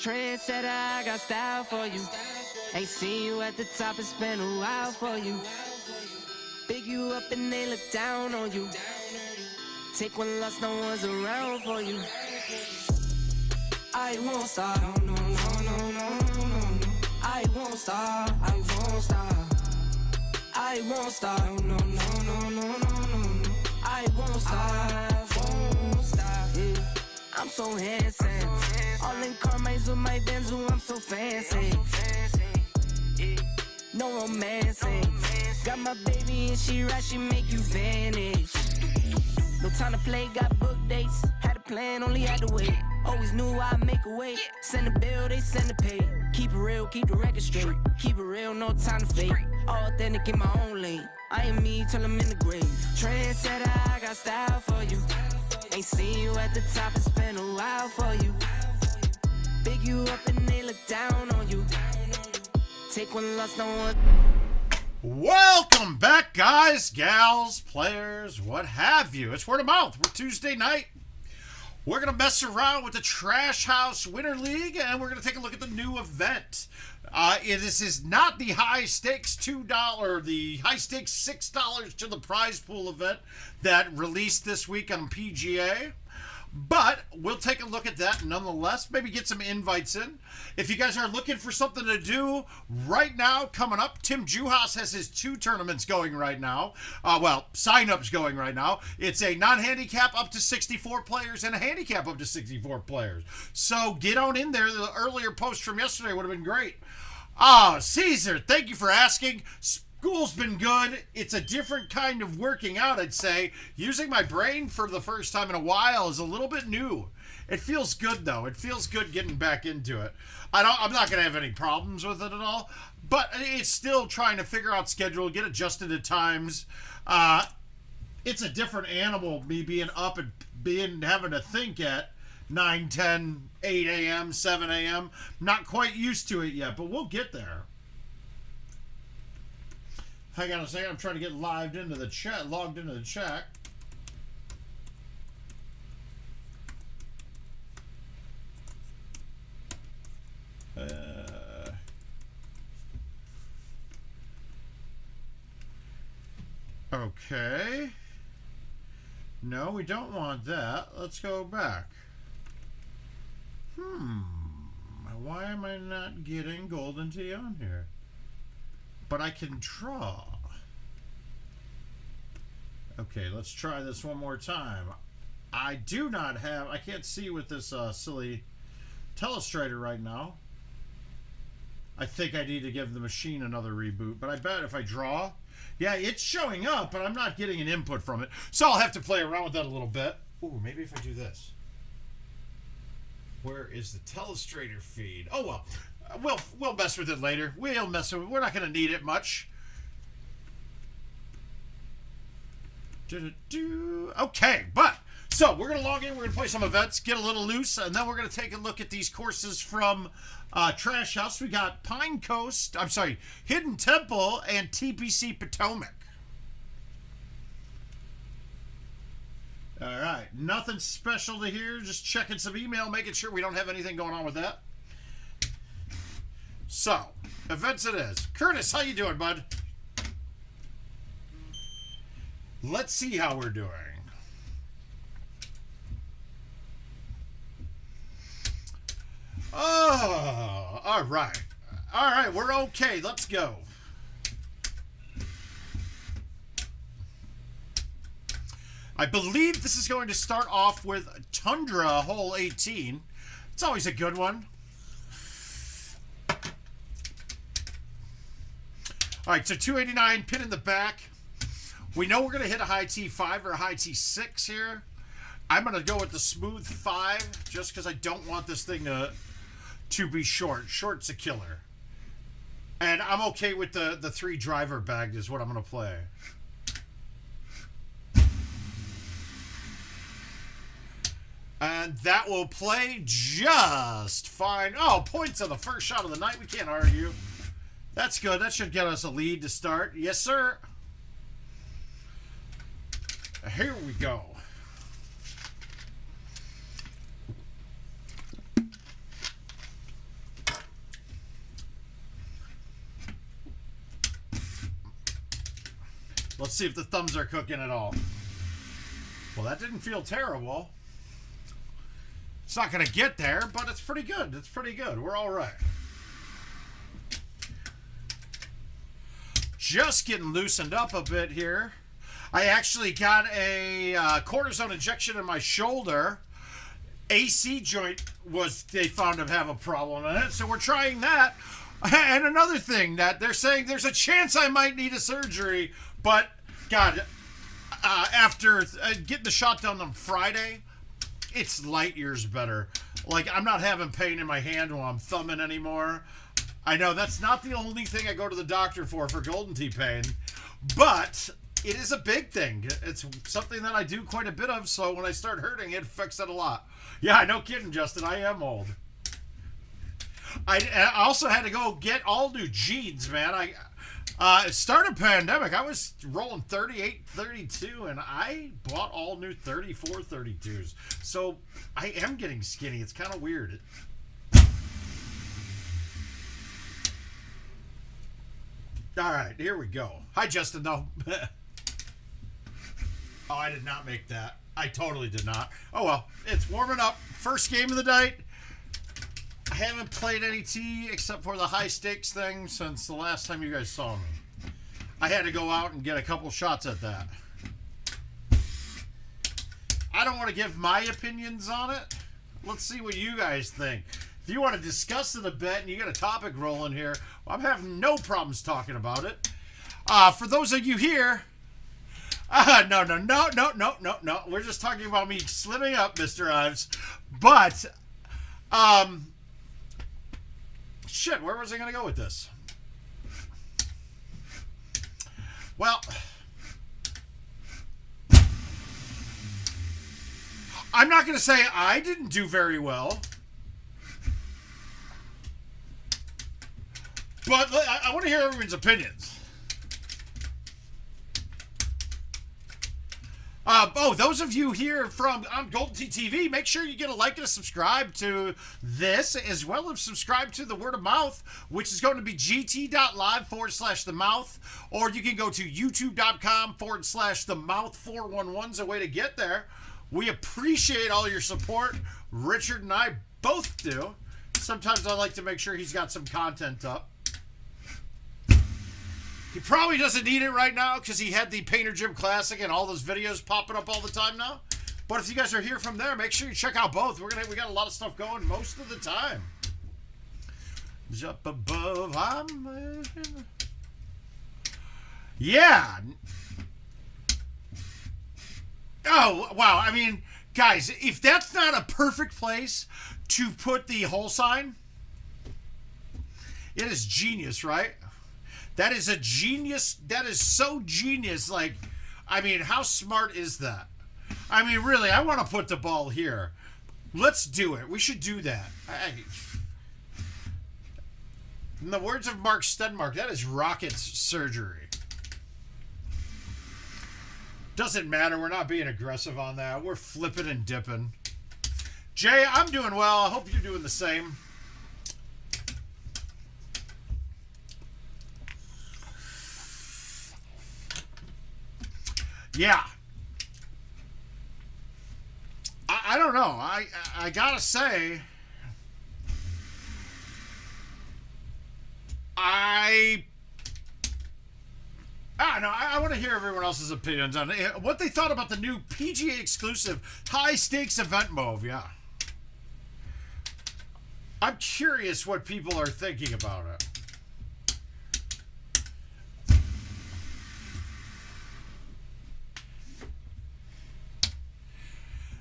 Trendsetter, I got style for you. Ain't seen you at the top, it's been a while for you. Big you up and they look down on you. Take one loss, no one's around for you. I won't stop, no, no, no, no, no, no. I won't stop, I won't stop. I won't stop, no, no, no, no, no, no. I won't stop, yeah. I'm so handsome. All in Carmine's with my Benzo, I'm so fancy. No romancing. Got my baby and she right, she make you vanish. No time to play, got book dates. Had a plan, only had to wait. Always knew I'd make a way. Send a bill, they send a pay. Keep it real, keep the record straight. Keep it real, no time to fake. All authentic in my own lane. I am me till I'm in the grave. Trendsetter, I got style for you. Ain't seen you at the top, it's been a while for you. Big you up and they look down on you. Take one loss, no one. Welcome back, guys, gals, players, what have you. It's word of mouth. We're Tuesday night. We're going to mess around with the Trash House Winter League, and we're going to take a look at the new event. This is not the high stakes $2, the high stakes $6 to the prize pool event that released this week on PGA. But we'll take a look at that nonetheless. Maybe get some invites in. If you guys are looking for something to do right now, coming up, Tim Juhas has his 2 tournaments going right now. Sign-ups going right now. It's a non-handicap up to 64 players and a handicap up to 64 players. So get on in there. The earlier post from yesterday would have been great. Caesar, thank you for asking. School's been good. It's a different kind of working out, I'd say. Using my brain for the first time in a while is a little bit new. It feels good, though. It feels good getting back into it. I'm not going to have any problems with it at all, but it's still trying to figure out schedule, get adjusted to times. It's a different animal, me being up and having to think at 9, 10, 8 a.m., 7 a.m. Not quite used to it yet, but we'll get there. Hang on a second, I'm trying to get logged into the chat. Okay. No, we don't want that. Let's go back. Why am I not getting Golden Tee on here? But I can draw. Okay, let's try this one more time. I can't see with this silly telestrator right now. I think I need to give the machine another reboot, but I bet if I draw, yeah, it's showing up, but I'm not getting an input from it. So I'll have to play around with that a little bit. Ooh, maybe if I do this. Where is the telestrator feed? Oh, well. We'll mess with it later. We're not going to need it much. Okay, so we're going to log in. We're going to play some events, get a little loose, and then we're going to take a look at these courses from Trash House. We got Hidden Temple and TPC Potomac. All right, nothing special to hear. Just checking some email, making sure we don't have anything going on with that. So, events it is. Curtis, how you doing, bud? Let's see how we're doing. Oh, all right. All right, we're okay. Let's go. I believe this is going to start off with Tundra Hole 18. It's always a good one. All right, so 289, pin in the back. We know we're going to hit a high T5 or a high T6 here. I'm going to go with the smooth 5 just because I don't want this thing to be short. Short's a killer. And I'm okay with the 3 driver bagged is what I'm going to play. And that will play just fine. Oh, points on the first shot of the night. We can't argue. That's good. That should get us a lead to start. Yes, sir. Here we go. Let's see if the thumbs are cooking at all. Well, that didn't feel terrible. It's not going to get there, but it's pretty good. It's pretty good. We're all right. Just getting loosened up a bit here. I actually got a cortisone injection in my shoulder. AC joint they found to have a problem in it, so we're trying that. And another thing that they're saying there's a chance I might need a surgery, but God, after getting the shot done on Friday, it's light years better. Like, I'm not having pain in my hand while I'm thumbing anymore. I know that's not the only thing I go to the doctor for Golden Tee pain, but it is a big thing. It's something that I do quite a bit of, so when I start hurting, it affects it a lot. Yeah, no kidding, Justin. I am old. I also had to go get all new jeans, man. It started pandemic. I was rolling 38, 32, and I bought all new 34, 32s. So I am getting skinny. It's kind of weird. All right, here we go. Hi, Justin, though. Oh, I did not make that. I totally did not. Oh, well, it's warming up. First game of the night. I haven't played any tee except for the high stakes thing since the last time you guys saw me. I had to go out and get a couple shots at that. I don't want to give my opinions on it. Let's see what you guys think. If you want to discuss it a bit and you got a topic rolling here, well, I'm having no problems talking about it. For those of you here, no. We're just talking about me slimming up, Mr. Ives. But, shit, where was I going to go with this? Well, I'm not going to say I didn't do very well. But I want to hear everyone's opinions. Those of you here on GoldenTeeTV, make sure you get a like and a subscribe to this, as well as subscribe to the Word of Mouth, which is going to be gt.live/themouth, or you can go to youtube.com/themouth411 is a way to get there. We appreciate all your support. Richard and I both do. Sometimes I like to make sure he's got some content up. He probably doesn't need it right now because he had the Painter Gym Classic and all those videos popping up all the time now. But if you guys are here from there, make sure you check out both. We got a lot of stuff going most of the time. Up above, yeah. Oh, wow. I mean, guys, if that's not a perfect place to put the hole sign, it is genius, right? That is a genius. That is so genius. Like, I mean, how smart is that? I mean, really, I want to put the ball here. Let's do it. We should do that. In the words of Mark Stenmark, that is rocket surgery. Doesn't matter. We're not being aggressive on that. We're flipping and dipping. Jay, I'm doing well. I hope you're doing the same. Yeah. I don't know. I gotta say, I don't know. I want to hear everyone else's opinions on it. What they thought about the new PGA exclusive high stakes event mode. Yeah. I'm curious what people are thinking about it.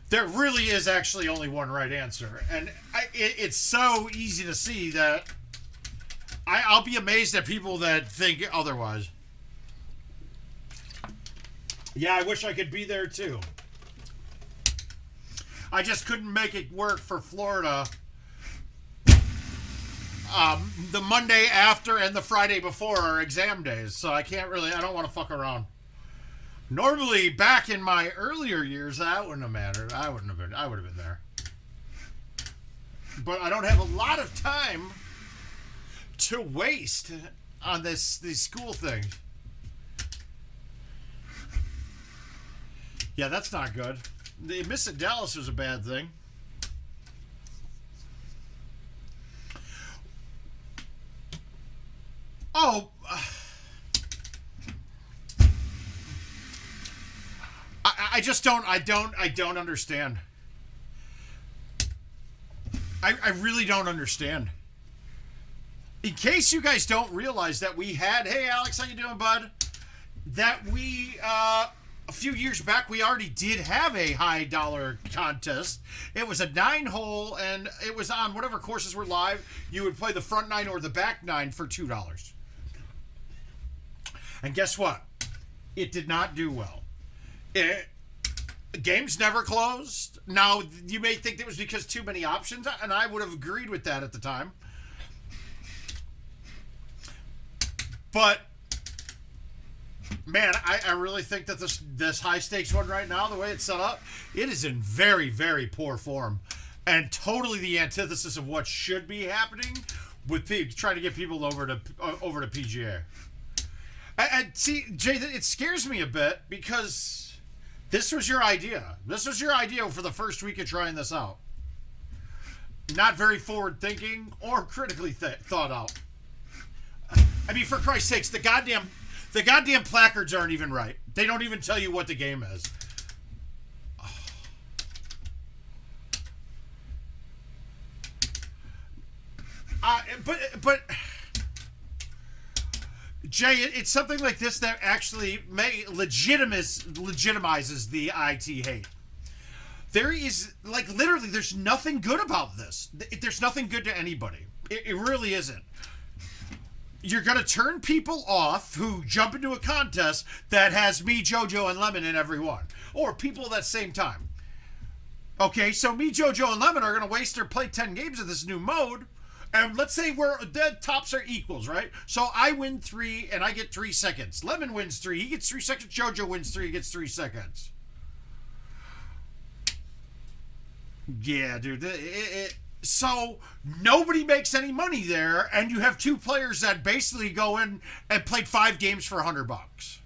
There really is actually only one right answer. And it's so easy to see that I'll be amazed at people that think otherwise. Yeah, I wish I could be there too. I just couldn't make it work for Florida. The Monday after and the Friday before are exam days, so I don't want to fuck around. Normally, back in my earlier years, that wouldn't have mattered. I would have been there. But I don't have a lot of time to waste on these school things. Yeah, that's not good. The miss at Dallas was a bad thing. Oh, I just don't. I don't understand. I really don't understand. In case you guys don't realize that we had, hey Alex, how you doing, bud? That we a few years back we already did have a high dollar contest. It was a 9-hole, and it was on whatever courses were live. You would play the front 9 or the back 9 for $2. And guess what? It did not do well. Games never closed. Now, you may think it was because too many options, and I would have agreed with that at the time. But, man, I really think that this high-stakes one right now, the way it's set up, it is in very, very poor form. And totally the antithesis of what should be happening with trying to get people over to PGA. And see, Jay, it scares me a bit because this was your idea. This was your idea for the first week of trying this out. Not very forward-thinking or critically thought out. I mean, for Christ's sakes, the goddamn placards aren't even right. They don't even tell you what the game is. But Jay, it's something like this that actually legitimizes the IT hate. There is, like, literally, there's nothing good about this. There's nothing good to anybody. It really isn't. You're going to turn people off who jump into a contest that has me, JoJo, and Lemon in every one. Or people at that same time. Okay, so me, JoJo, and Lemon are going to waste or play 10 games of this new mode. And let's say the tops are equals, right? So I win 3 and I get 3 seconds. Lemon wins 3, he gets 3 seconds. JoJo wins 3, he gets 3 seconds. Yeah, dude. So nobody makes any money there, and you have 2 players that basically go in and played 5 games for $100.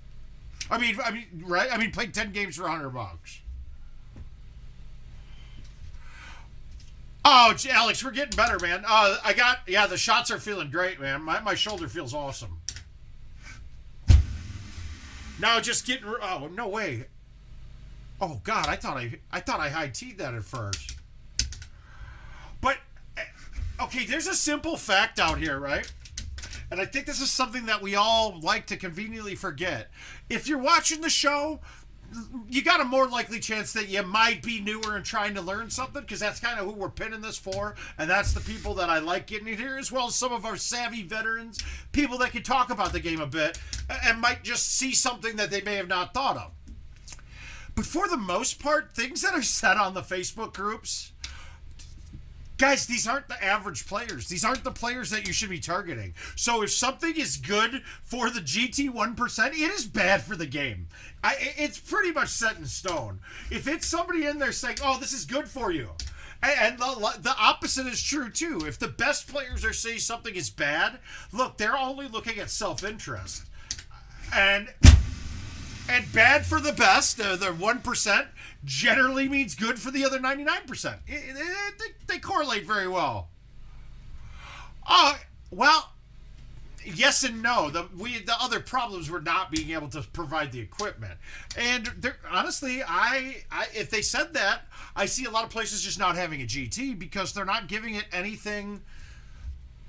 I mean, right? I mean, played 10 games for $100. Oh, Alex, we're getting better, man. The shots are feeling great, man. My shoulder feels awesome. Now just getting, oh, no way. Oh, God, I thought I high-teed that at first. But, okay, there's a simple fact out here, right? And I think this is something that we all like to conveniently forget. If you're watching the show, you got a more likely chance that you might be newer and trying to learn something, because that's kind of who we're pinning this for, and that's the people that I like getting in here, as well as some of our savvy veterans, people that can talk about the game a bit and might just see something that they may have not thought of. But for the most part, things that are said on the Facebook groups, guys, these aren't the average players. These aren't the players that you should be targeting. So if something is good for the GT 1%, it is bad for the game. It's pretty much set in stone. If it's somebody in there saying, oh, this is good for you, and the opposite is true too. If the best players are saying something is bad, look, they're only looking at self-interest. And bad for the best, the 1%, generally means good for the other 99%. They correlate very well. Well, yes and no. The other problems were not being able to provide the equipment. And honestly, if they said that, I see a lot of places just not having a GT because they're not giving it anything.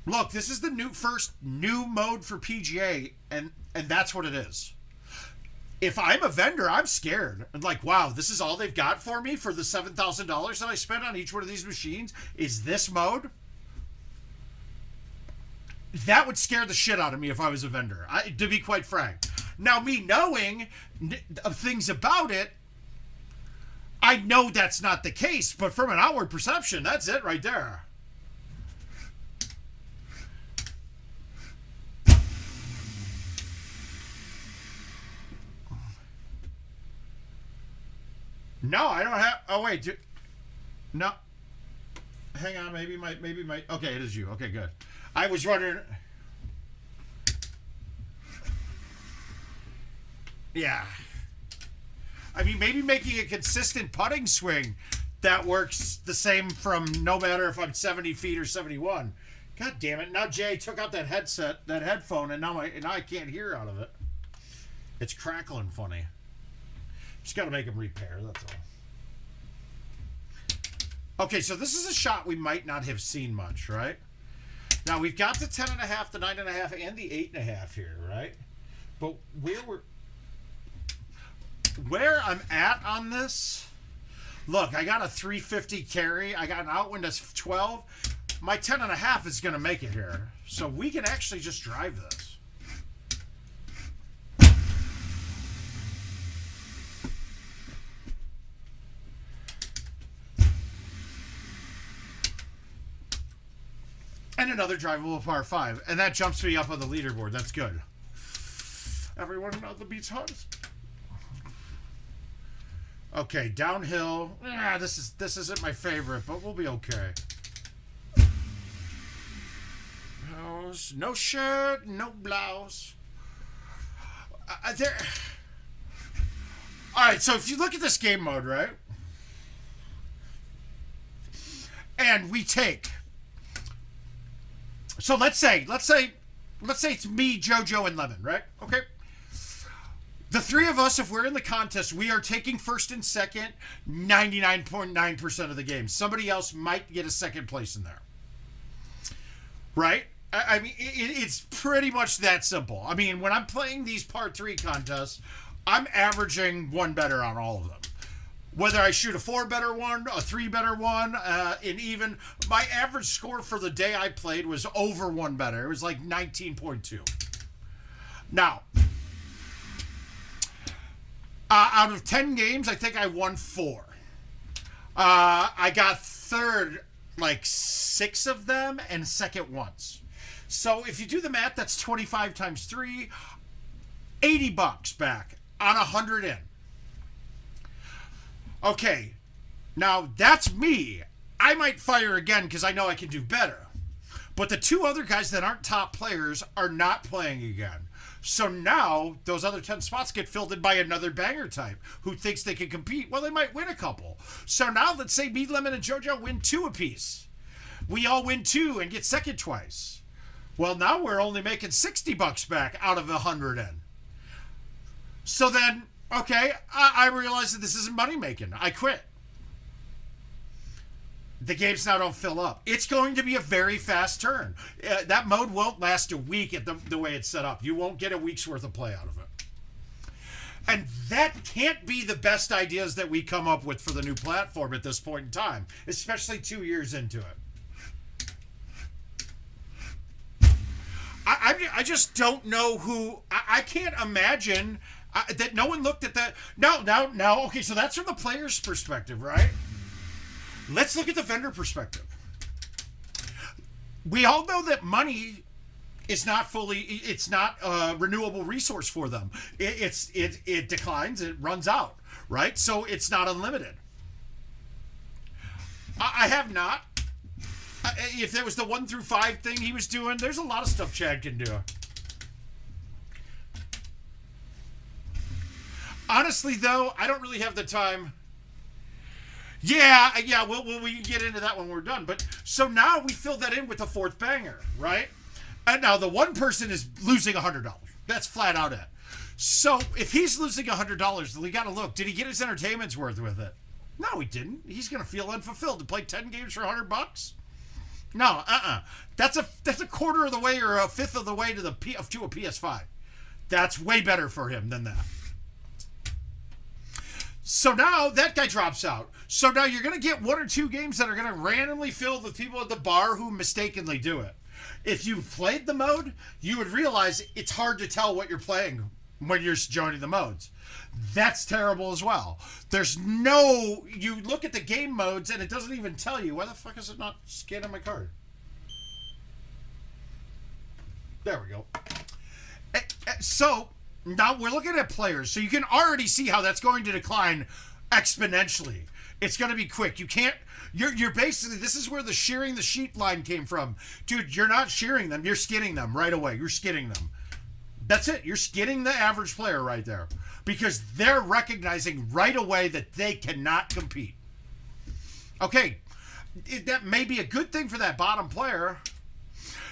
Look, this is the first new mode for PGA, and that's what it is. If I'm a vendor, I'm scared. I'm like, wow, this is all they've got for me for the $7,000 that I spent on each one of these machines? Is this mode? That would scare the shit out of me if I was a vendor, to be quite frank. Now, me knowing things about it, I know that's not the case, but from an outward perception, that's it right there. No, I don't have. Oh wait, no. Hang on, maybe my. Okay, it is you. Okay, good. I was wondering. Yeah. I mean, maybe making a consistent putting swing that works the same from no matter if I'm 70 feet or 71. God damn it. Now Jay took out that headphone, and now I can't hear out of it. It's crackling funny. Just got to make him repair, that's all. Okay, so this is a shot we might not have seen much, right? Now, we've got the 10.5, the 9.5, and the 8.5 here, right? But where I'm at on this, look, I got a 350 carry. I got an outwind that's 12. My 10.5 is going to make it here. So we can actually just drive this. And another drivable par 5. And that jumps me up on the leaderboard. That's good. Everyone knows the beat's hardest. Okay, downhill. This isn't my favorite, but we'll be okay. No shirt, no blouse. Alright, so if you look at this game mode, right? And we take... So let's say it's me, JoJo, and Lemon, right? Okay. The three of us, if we're in the contest, we are taking first and second 99.9% of the game. Somebody else might get a second place in there. Right? I mean, it's pretty much that simple. I mean, when I'm playing these part 3 contests, I'm averaging one better on all of them. Whether I shoot a 4 better one, a 3 better one, and even my average score for the day I played was over 1 better. It was like 19.2. Now, out of 10 games, I think I won 4. I got third like 6 of them and second once. So if you do the math, that's 25 times 3, $80 back on 100 in. Okay, now that's me. I might fire again because I know I can do better. But the 2 other guys that aren't top players are not playing again. So now those other 10 spots get filled in by another banger type who thinks they can compete. Well, they might win a couple. So now let's say me, Lemon, and JoJo win 2 apiece. We all win 2 and get second twice. Well, now we're only making $60 back out of 100 in. So then... Okay, I realize that this isn't money making. I quit. The games now don't fill up. It's going to be a very fast turn. That mode won't last a week at the way it's set up. You won't get a week's worth of play out of it. And that can't be the best ideas that we come up with for the new platform at this point in time, especially 2 years into it. I just don't know who... I can't imagine... that no one looked at that. No. Okay, so that's from the player's perspective, right? Let's look at the vendor perspective. We all know that money is not it's not a renewable resource for them. It declines, it runs out, right? So it's not unlimited. I have not. If there was the 1 through 5 thing he was doing, there's a lot of stuff Chad can do. Honestly, though, I don't really have the time. Yeah, we can get into that when we're done. But so now we fill that in with the 4th banger, right? And now the one person is losing $100. That's flat out it. So if he's losing $100, we got to look. Did he get his entertainment's worth with it? No, he didn't. He's going to feel unfulfilled to play 10 games for $100. No, That's a quarter of the way or a fifth of the way to a PS5. That's way better for him than that. So now that guy drops out. So now you're going to get 1 or 2 games that are going to randomly fill with people at the bar who mistakenly do it. If you played the mode, you would realize it's hard to tell what you're playing when you're joining the modes. That's terrible as well. You look at the game modes and it doesn't even tell you. Why the fuck is it not scanning my card? There we go. So... now we're looking at players, so you can already see how that's going to decline exponentially. It's going to be quick. You can't... You're basically... This is where the shearing the sheep line came from. Dude, you're not shearing them. You're skinning them right away. You're skinning them. That's it. You're skidding the average player right there because they're recognizing right away that they cannot compete. Okay, that may be a good thing for that bottom player.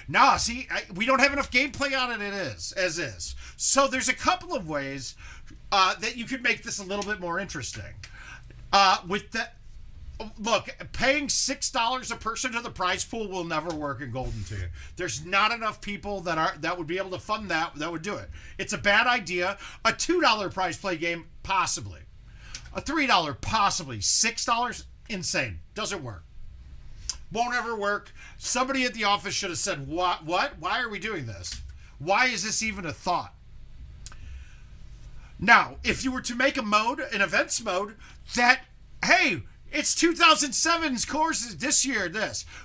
Nah, see, we don't have enough gameplay on it as is. So there's a couple of ways that you could make this a little bit more interesting. With that, look, paying $6 a person to the prize pool will never work in GoldenTeeTV. There's not enough people that would be able to fund that would do it. It's a bad idea. A $2 prize play game, possibly. A $3, possibly. $6, insane. Doesn't work. Won't ever work. Somebody at the office should have said, what? Why are we doing this? Why is this even a thought? Now, if you were to make a mode, an events mode, that, hey, it's 2007's courses this year,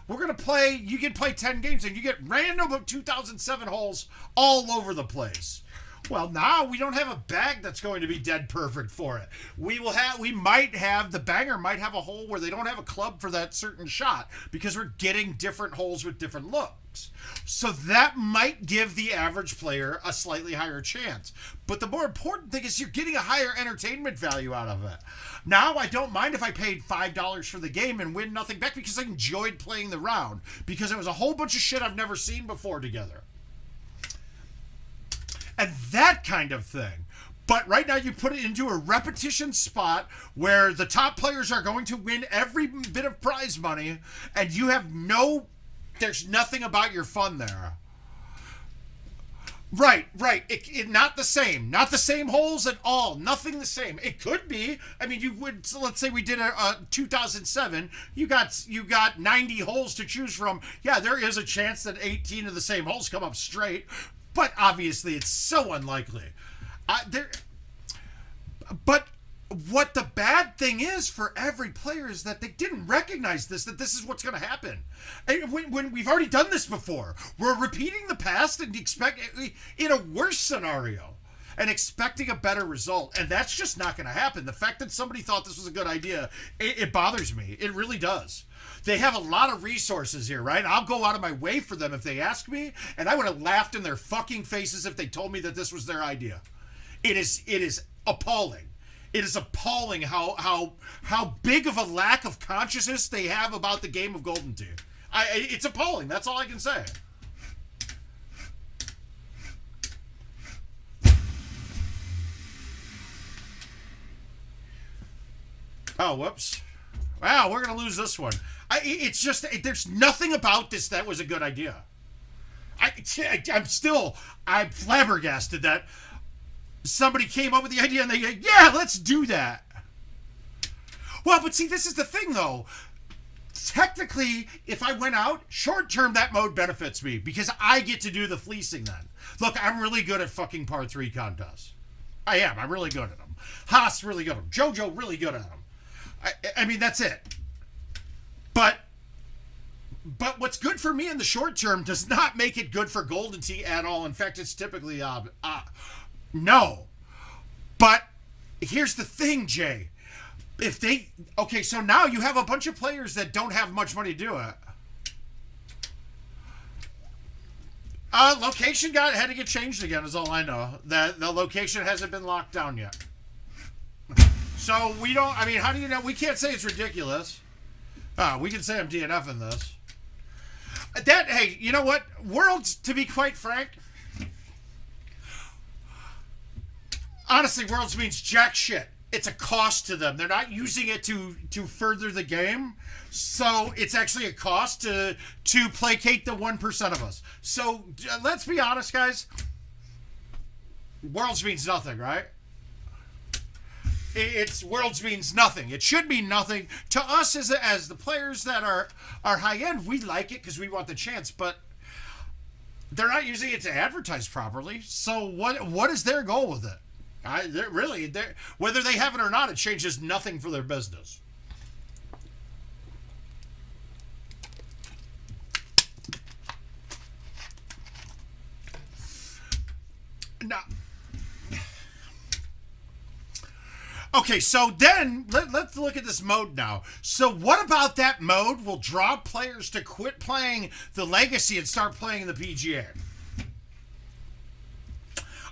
we're going to play, you can play 10 games and you get random 2007 holes all over the place. Well, now we don't have a bag that's going to be dead perfect for it. The banger might have a hole where they don't have a club for that certain shot because we're getting different holes with different looks. So that might give the average player a slightly higher chance. But the more important thing is you're getting a higher entertainment value out of it. Now I don't mind if I paid $5 for the game and win nothing back because I enjoyed playing the round because it was a whole bunch of shit I've never seen before together. And that kind of thing. But right now you put it into a repetition spot where the top players are going to win every bit of prize money and you have there's nothing about your fun there. Right. It not the same. Not the same holes at all. Nothing the same. It could be. I mean, so let's say we did a 2007. You got 90 holes to choose from. Yeah, there is a chance that 18 of the same holes come up straight. But obviously, it's so unlikely. But what the bad thing is for every player is that they didn't recognize that this is what's going to happen. And when we've already done this before, we're repeating the past and in a worse scenario and expecting a better result. And that's just not going to happen. The fact that somebody thought this was a good idea, it bothers me. It really does. They have a lot of resources here, right? I'll go out of my way for them if they ask me, and I would have laughed in their fucking faces if they told me that this was their idea. It is appalling. It is appalling how big of a lack of consciousness they have about the game of GoldenTeeTV. It's appalling. That's all I can say. Oh, whoops. Wow, we're going to lose this one. It's just, there's nothing about this that was a good idea. I'm flabbergasted that somebody came up with the idea and they go, yeah, let's do that. Well, but see, this is the thing though. Technically, if I went out, short term, that mode benefits me because I get to do the fleecing then. Look, I'm really good at fucking par 3 contests. I am. I'm really good at them. Haas, really good at them. JoJo, really good at them. I mean, that's it. But what's good for me in the short term does not make it good for GoldenTeeTV at all. In fact, it's typically no. But here's the thing, Jay. So now you have a bunch of players that don't have much money to do it. Location had to get changed again is all I know. The location hasn't been locked down yet. So we don't, how do you know? We can't say it's ridiculous. We can say I'm DNFing this. Hey, you know what? Worlds, to be quite frank, honestly, Worlds means jack shit. It's a cost to them. They're not using it to further the game. So it's actually a cost to placate the 1% of us. So let's be honest, guys. Worlds means nothing, right? Worlds means nothing. It should mean nothing to us as the players that are high end. We like it because we want the chance, but they're not using it to advertise properly. So what is their goal with it? Whether they have it or not, it changes nothing for their business. Now, okay, so then let's look at this mode now. So what about that mode will draw players to quit playing the Legacy and start playing the PGA?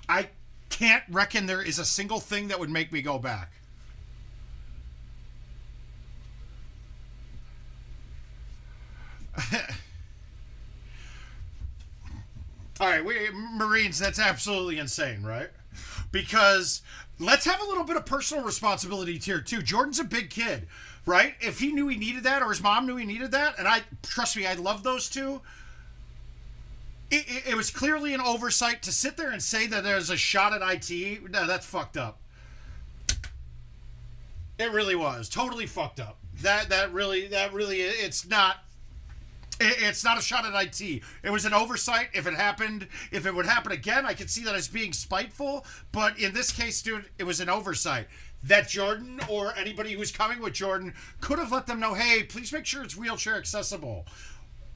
I can't reckon there is a single thing that would make me go back. All right, Marines, that's absolutely insane, right? Because let's have a little bit of personal responsibility here, too. Jordan's a big kid, right? If he knew he needed that, or his mom knew he needed that, and trust me, I love those two. It was clearly an oversight to sit there and say that there's a shot at IT. No, that's fucked up. It really was totally fucked up. That really, it's not a shot at IT. It was an oversight. If it would happen again, I could see that as being spiteful. But in this case, dude, it was an oversight. That Jordan or anybody who's coming with Jordan could have let them know, hey, please make sure it's wheelchair accessible,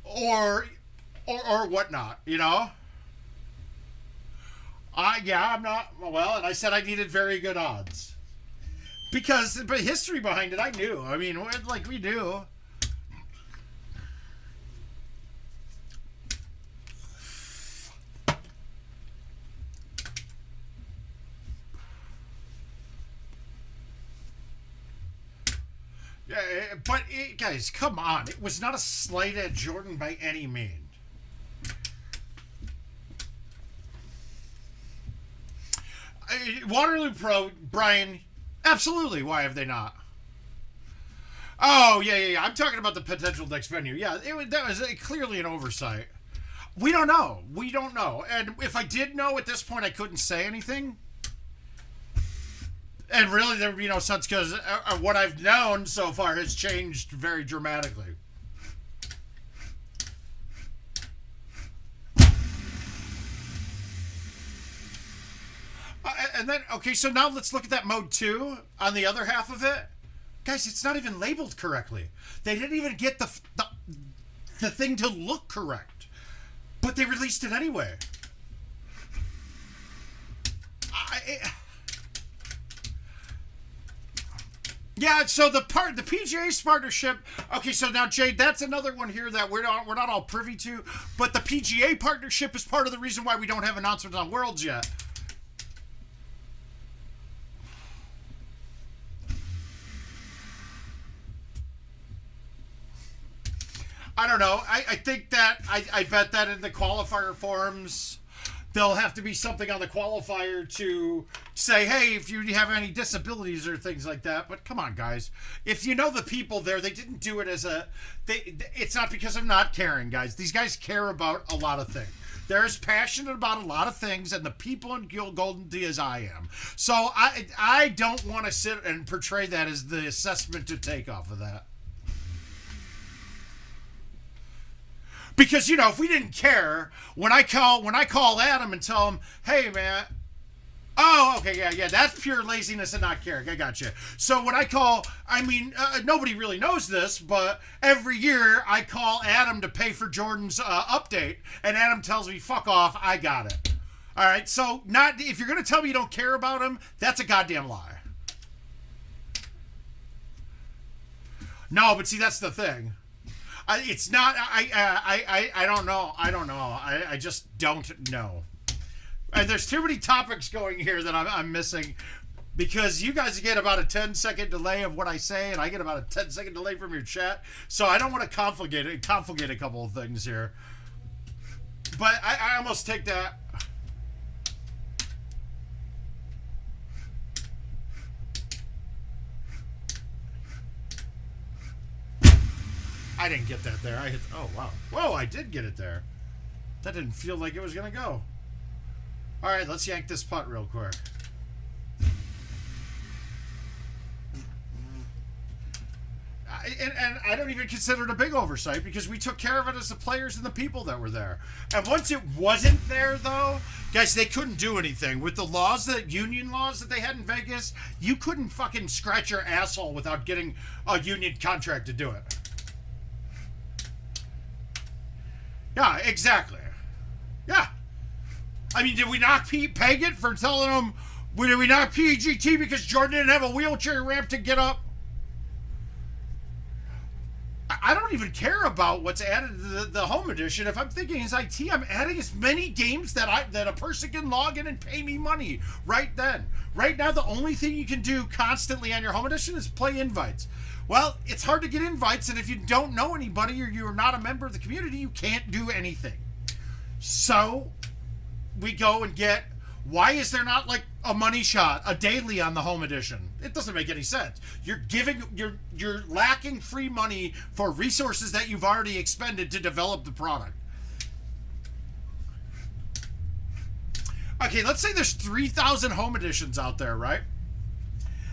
or whatnot, you know? I'm not, well, and I said I needed very good odds. But history behind it, I knew. I mean, like, we knew. Yeah, but, guys, come on. It was not a slight at Jordan by any means. Waterloo Pro, Brian, absolutely. Why have they not? Oh, yeah. I'm talking about the potential next venue. Yeah, that was clearly an oversight. We don't know. And if I did know at this point, I couldn't say anything. And really, there would be no sense because what I've known so far has changed very dramatically. And then, okay, so now let's look at that mode 2 on the other half of it. Guys, it's not even labeled correctly. They didn't even get the thing to look correct. But they released it anyway. Yeah, so the PGA's partnership. Okay, so now Jade, that's another one here that we're not all privy to. But the PGA partnership is part of the reason why we don't have announcements on Worlds yet. I don't know. I think that I bet that in the qualifier forums, there'll have to be something on the qualifier to say, hey, if you have any disabilities or things like that. But come on, guys. If you know the people there, they didn't do it as it's not because of not caring, guys. These guys care about a lot of things. They're as passionate about a lot of things, and the people in GoldenTeeTV as I am. So I don't want to sit and portray that as the assessment to take off of that. Because, you know, if we didn't care, when I call Adam and tell him, hey, man, oh, okay, yeah, that's pure laziness and not caring. I got you. So when I call, nobody really knows this, but every year I call Adam to pay for Jordan's update, and Adam tells me, fuck off, I got it. All right, so if you're going to tell me you don't care about him, that's a goddamn lie. No, but see, that's the thing. It's not. I don't know. I just don't know. And there's too many topics going here that I'm missing, because you guys get about a 10-second delay of what I say, and I get about a 10-second delay from your chat. So I don't want to complicate a couple of things here. But I almost take that. I didn't get that there. Oh, wow. Whoa, I did get it there. That didn't feel like it was going to go. All right, let's yank this putt real quick. And I don't even consider it a big oversight, because we took care of it as the players and the people that were there. And once it wasn't there, though, guys, they couldn't do anything. With the union laws that they had in Vegas, you couldn't fucking scratch your asshole without getting a union contract to do it. Yeah, exactly. Yeah. I mean, did we knock Paget for telling him, did we knock PGT because Jordan didn't have a wheelchair ramp to get up? I don't don't even care about what's added to the home edition. If I'm thinking as IT, I'm adding as many games that a person can log in and pay me money right then. Right now, the only thing you can do constantly on your home edition is play invites. Well, it's hard to get invites, and if you don't know anybody or you're not a member of the community, you can't do anything. So we go and get, why is there not like a money shot, a daily on the home edition? It doesn't make any sense. You're lacking free money for resources that you've already expended to develop the product. Okay, let's say there's 3,000 home editions out there, right?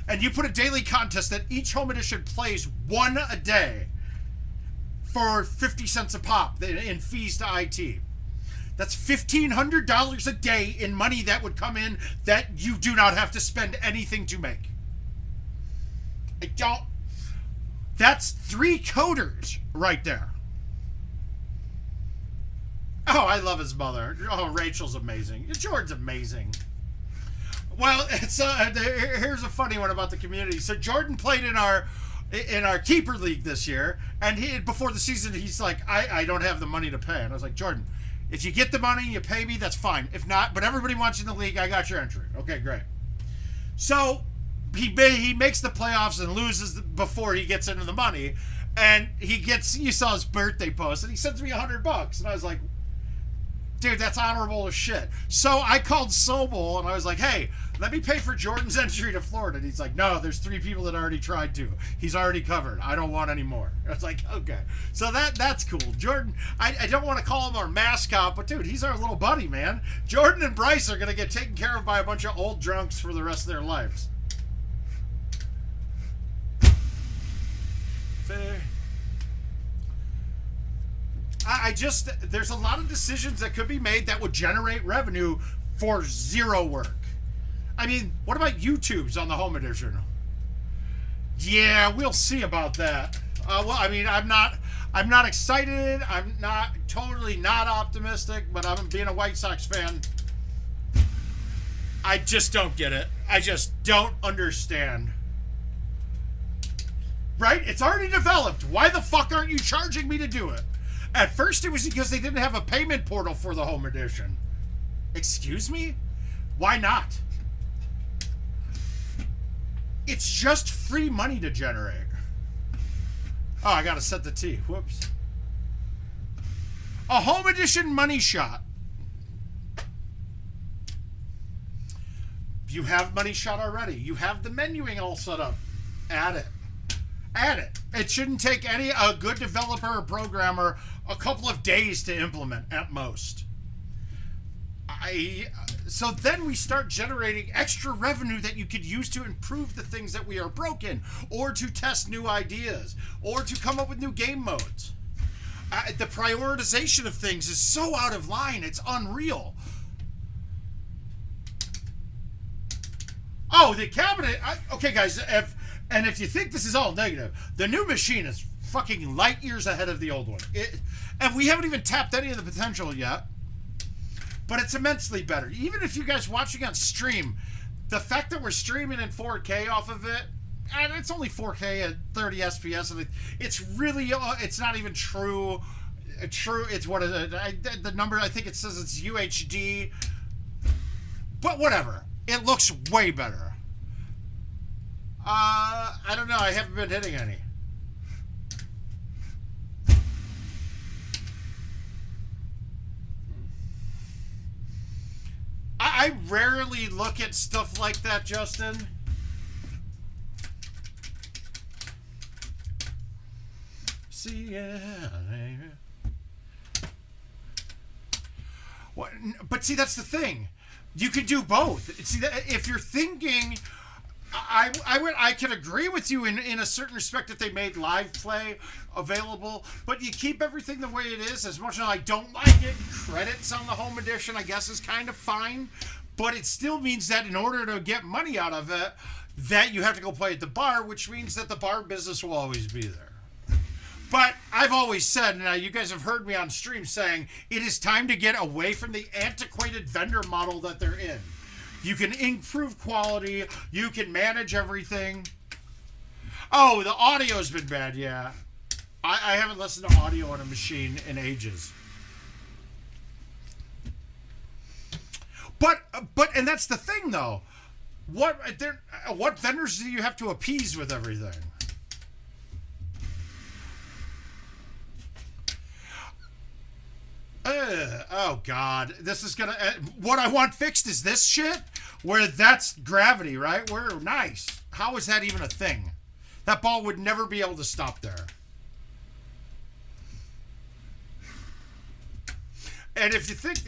And you put a daily contest that each home edition plays one a day for 50 cents a pop in fees to IT. That's $1,500 a day in money that would come in that you do not have to spend anything to make. That's 3 coders right there. Oh, I love his mother. Oh, Rachel's amazing. Jordan's amazing. Well, here's a funny one about the community. So Jordan played in our keeper league this year, and before the season, he's like, I don't have the money to pay. And I was like, Jordan, if you get the money, you pay me, that's fine. If not, but everybody wants you in the league, I got your entry. Okay, great. So he makes the playoffs and loses before he gets into the money, and you saw his birthday post, and he sends me $100, and I was like, dude, that's honorable as shit. So I called Sobel, and I was like, hey, let me pay for Jordan's entry to Florida. And he's like, no, there's 3 people that already tried to. He's already covered. I don't want any more. I was like, okay. So that's cool. Jordan, I don't want to call him our mascot, but dude, he's our little buddy, man. Jordan and Bryce are going to get taken care of by a bunch of old drunks for the rest of their lives. Fair. There's a lot of decisions that could be made that would generate revenue for 0 work. I mean, what about YouTube's on the home edition? Yeah, we'll see about that. Well, I mean, I'm not excited. I'm not totally not optimistic, but I'm being a White Sox fan. I just don't get it. I just don't understand. Right? It's already developed. Why the fuck aren't you charging me to do it? At first, it was because they didn't have a payment portal for the home edition. Excuse me? Why not? It's just free money to generate. Oh, I gotta set the T. Whoops. A home edition money shot. You have money shot already. You have the menuing all set up. Add it. Add it. It shouldn't take a good developer or programmer a couple of days to implement at most. So then we start generating extra revenue that you could use to improve the things that we are broken, or to test new ideas, or to come up with new game modes. The prioritization of things is so out of line, it's unreal. Oh, the cabinet. Okay, guys, if you think this is all negative, the new machine is fucking light years ahead of the old one. And we haven't even tapped any of the potential yet. But it's immensely better. Even if you guys watching on stream, the fact that we're streaming in 4K off of it, and it's only 4K at 30 SPS, and it's really, it's not even true. It's what is it? The number, I think it says it's UHD. But whatever. It looks way better. I don't know. I haven't been hitting any. I rarely look at stuff like that, Justin. See, yeah. What? But see, that's the thing. You could do both. See, if you're thinking, I could agree with you in a certain respect if they made live play available, but you keep everything the way it is. As much as I don't like it, credits on the home edition, I guess, is kind of fine, but it still means that in order to get money out of it, that you have to go play at the bar, which means that the bar business will always be there. But I've always said, and you guys have heard me on stream saying, it is time to get away from the antiquated vendor model that they're in. You can improve quality. You can manage everything. Oh, the audio's been bad, yeah. I haven't listened to audio on a machine in ages. But and that's the thing though. What vendors do you have to appease with everything? Oh God, this is gonna. What I want fixed is this shit, where that's gravity, right? We're nice. How is that even a thing? That ball would never be able to stop there. And if you think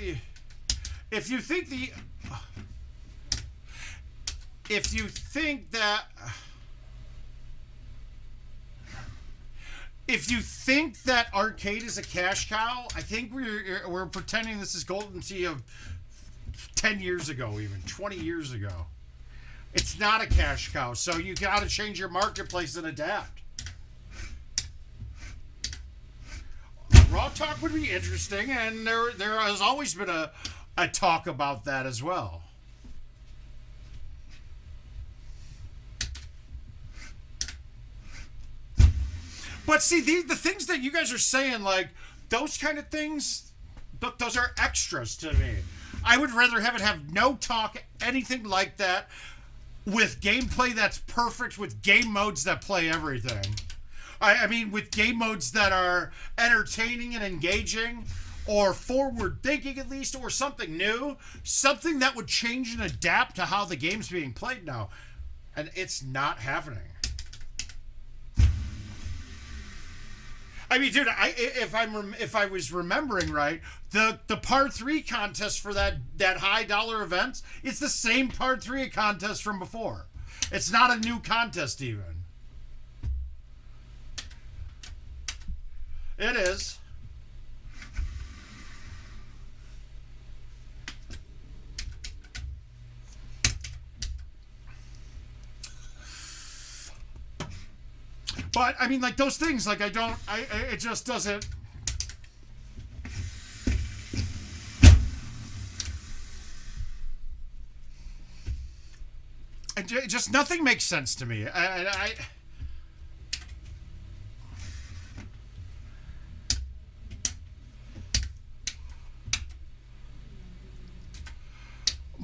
that arcade is a cash cow, I think we're pretending this is Golden Tee of 10 years ago, even 20 years ago. It's not a cash cow, so you got to change your marketplace and adapt. Raw talk would be interesting, and there has always been a talk about that as well. But see, the things that you guys are saying, like, those kind of things, those are extras to me. I would rather have no talk, anything like that, with gameplay that's perfect, with game modes that play everything. I mean, with game modes that are entertaining and engaging, or forward-thinking at least, or something new, something that would change and adapt to how the game's being played now. And it's not happening. I mean, dude, if I was remembering right, the Part 3 contest for that high dollar event, it's the same Part 3 contest from before. It's not a new contest even. It is. But I mean, like, those things, like, it just doesn't. Just nothing makes sense to me.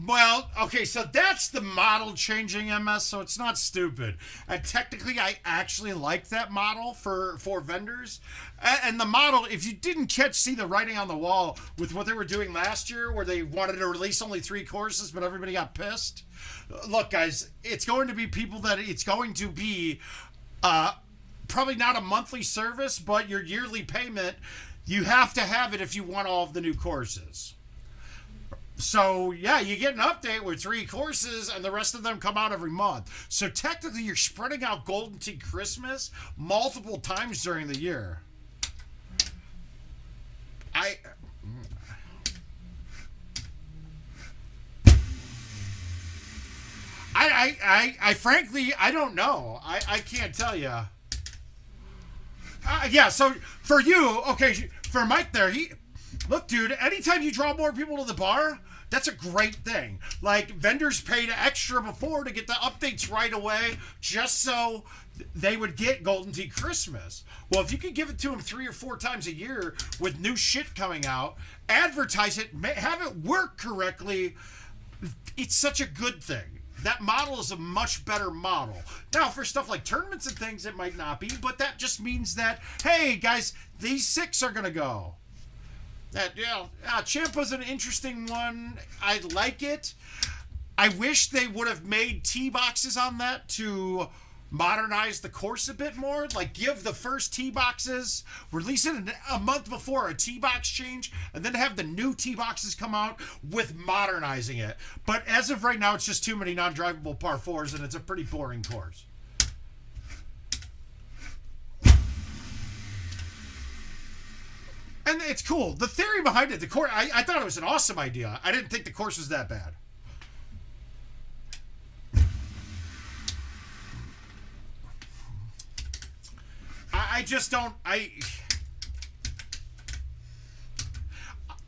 Well, okay, so that's the model changing MS, so it's not stupid. And technically, I actually like that model for vendors. And the model, if you didn't see the writing on the wall with what they were doing last year, where they wanted to release only 3 courses, but everybody got pissed. Look, guys, it's going to be probably not a monthly service, but your yearly payment, you have to have it if you want all of the new courses. So, yeah, you get an update with 3 courses, and the rest of them come out every month. So, technically, you're spreading out Golden Tee Christmas multiple times during the year. I frankly, I don't know. I can't tell you. Yeah, so, for you, okay, for Mike there, look, dude, anytime you draw more people to the bar, that's a great thing. Like, vendors paid extra before to get the updates right away just so they would get Golden Tee Christmas. Well, if you could give it to them 3 or 4 times a year with new shit coming out, advertise it, have it work correctly, it's such a good thing. That model is a much better model. Now, for stuff like tournaments and things, it might not be, but that just means that, hey, guys, these 6 are going to go. Champ was an interesting one. I like it. I wish they would have made tee boxes on that to modernize the course a bit more. Like, give the first tee boxes, release it a month before a tee box change, and then have the new tee boxes come out with modernizing it. But as of right now, it's just too many non-drivable par 4s, and it's a pretty boring course. And it's cool. The theory behind it, the course, I thought it was an awesome idea. I didn't think the course was that bad. I just don't.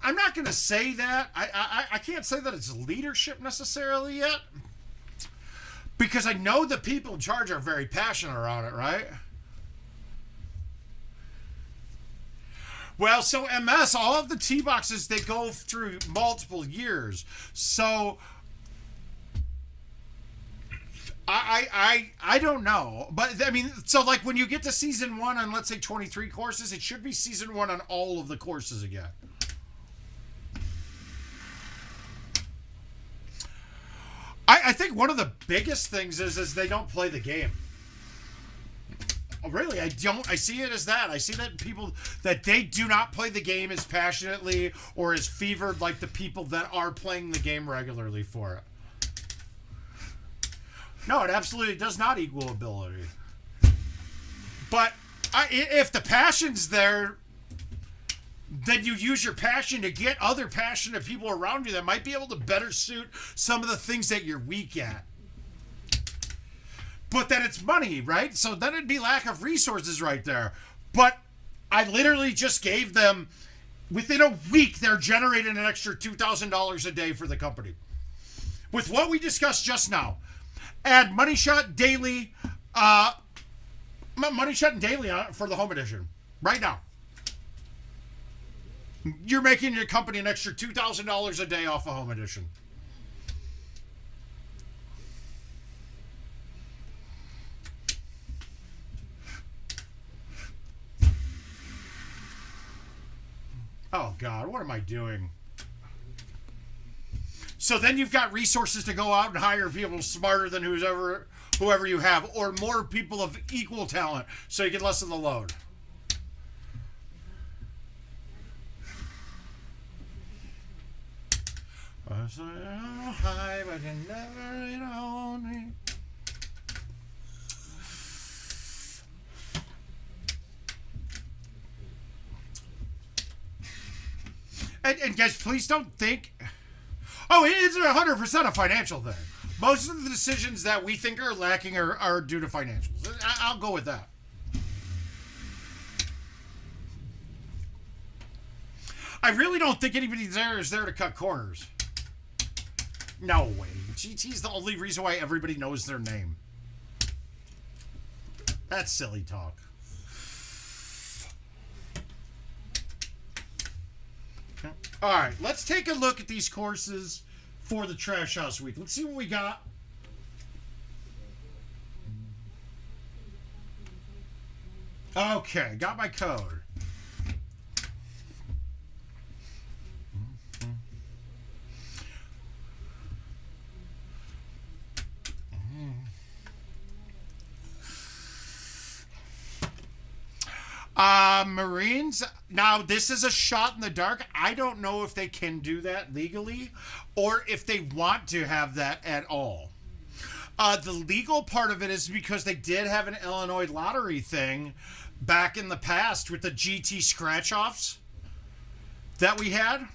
I'm not going to say that. I can't say that it's leadership necessarily yet, because I know the people in charge are very passionate around it, right? Well, so MS, all of the tee boxes, they go through multiple years. So I don't know. But, I mean, so, like, when you get to Season 1 on, let's say, 23 courses, it should be Season 1 on all of the courses again. I think one of the biggest things is they don't play the game. Really, I don't. I see it as that. I see that people that they do not play the game as passionately or as fevered like the people that are playing the game regularly for it. No, it absolutely does not equal ability. But if the passion's there, then you use your passion to get other passionate people around you that might be able to better suit some of the things that you're weak at. But then it's money, right? So then it'd be lack of resources right there. But I literally just gave them, within a week, they're generating an extra $2,000 a day for the company. With what we discussed just now. Add Money Shot Daily, Money Shot Daily for the Home Edition. Right now. You're making your company an extra $2,000 a day off a Home Edition. Oh, God, what am I doing? So then you've got resources to go out and hire people smarter than whoever you have, or more people of equal talent, so you get less of the load. I say, oh, hi, but you never rain on me. And guys, please don't think... Oh, it's 100% a financial thing. Most of the decisions that we think are lacking are due to financials. I'll go with that. I really don't think anybody there is there to cut corners. No way. GT's the only reason why everybody knows their name. That's silly talk. All right, let's take a look at these courses for the Trash House Week. Let's see what we got. Okay, got my code. Marines. Now, this is a shot in the dark. I don't know if they can do that legally or if they want to have that at all. The legal part of it is because they did have an Illinois lottery thing back in the past with the GT scratch-offs that we had.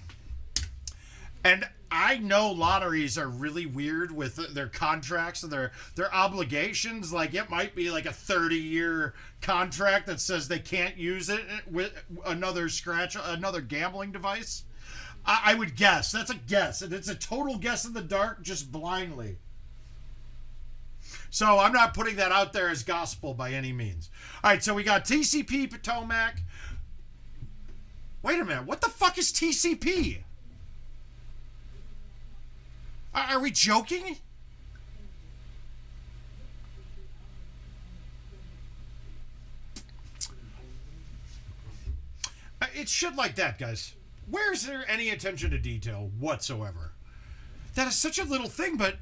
And I know lotteries are really weird with their contracts and their obligations. Like, it might be like a 30-year contract that says they can't use it with another gambling device. I would guess. That's a guess. And it's a total guess in the dark, just blindly. So I'm not putting that out there as gospel by any means. All right, so we got TCP Potomac. Wait a minute. What the fuck is TCP? Are we joking? It's shit like that, guys. Where is there any attention to detail whatsoever? That is such a little thing, but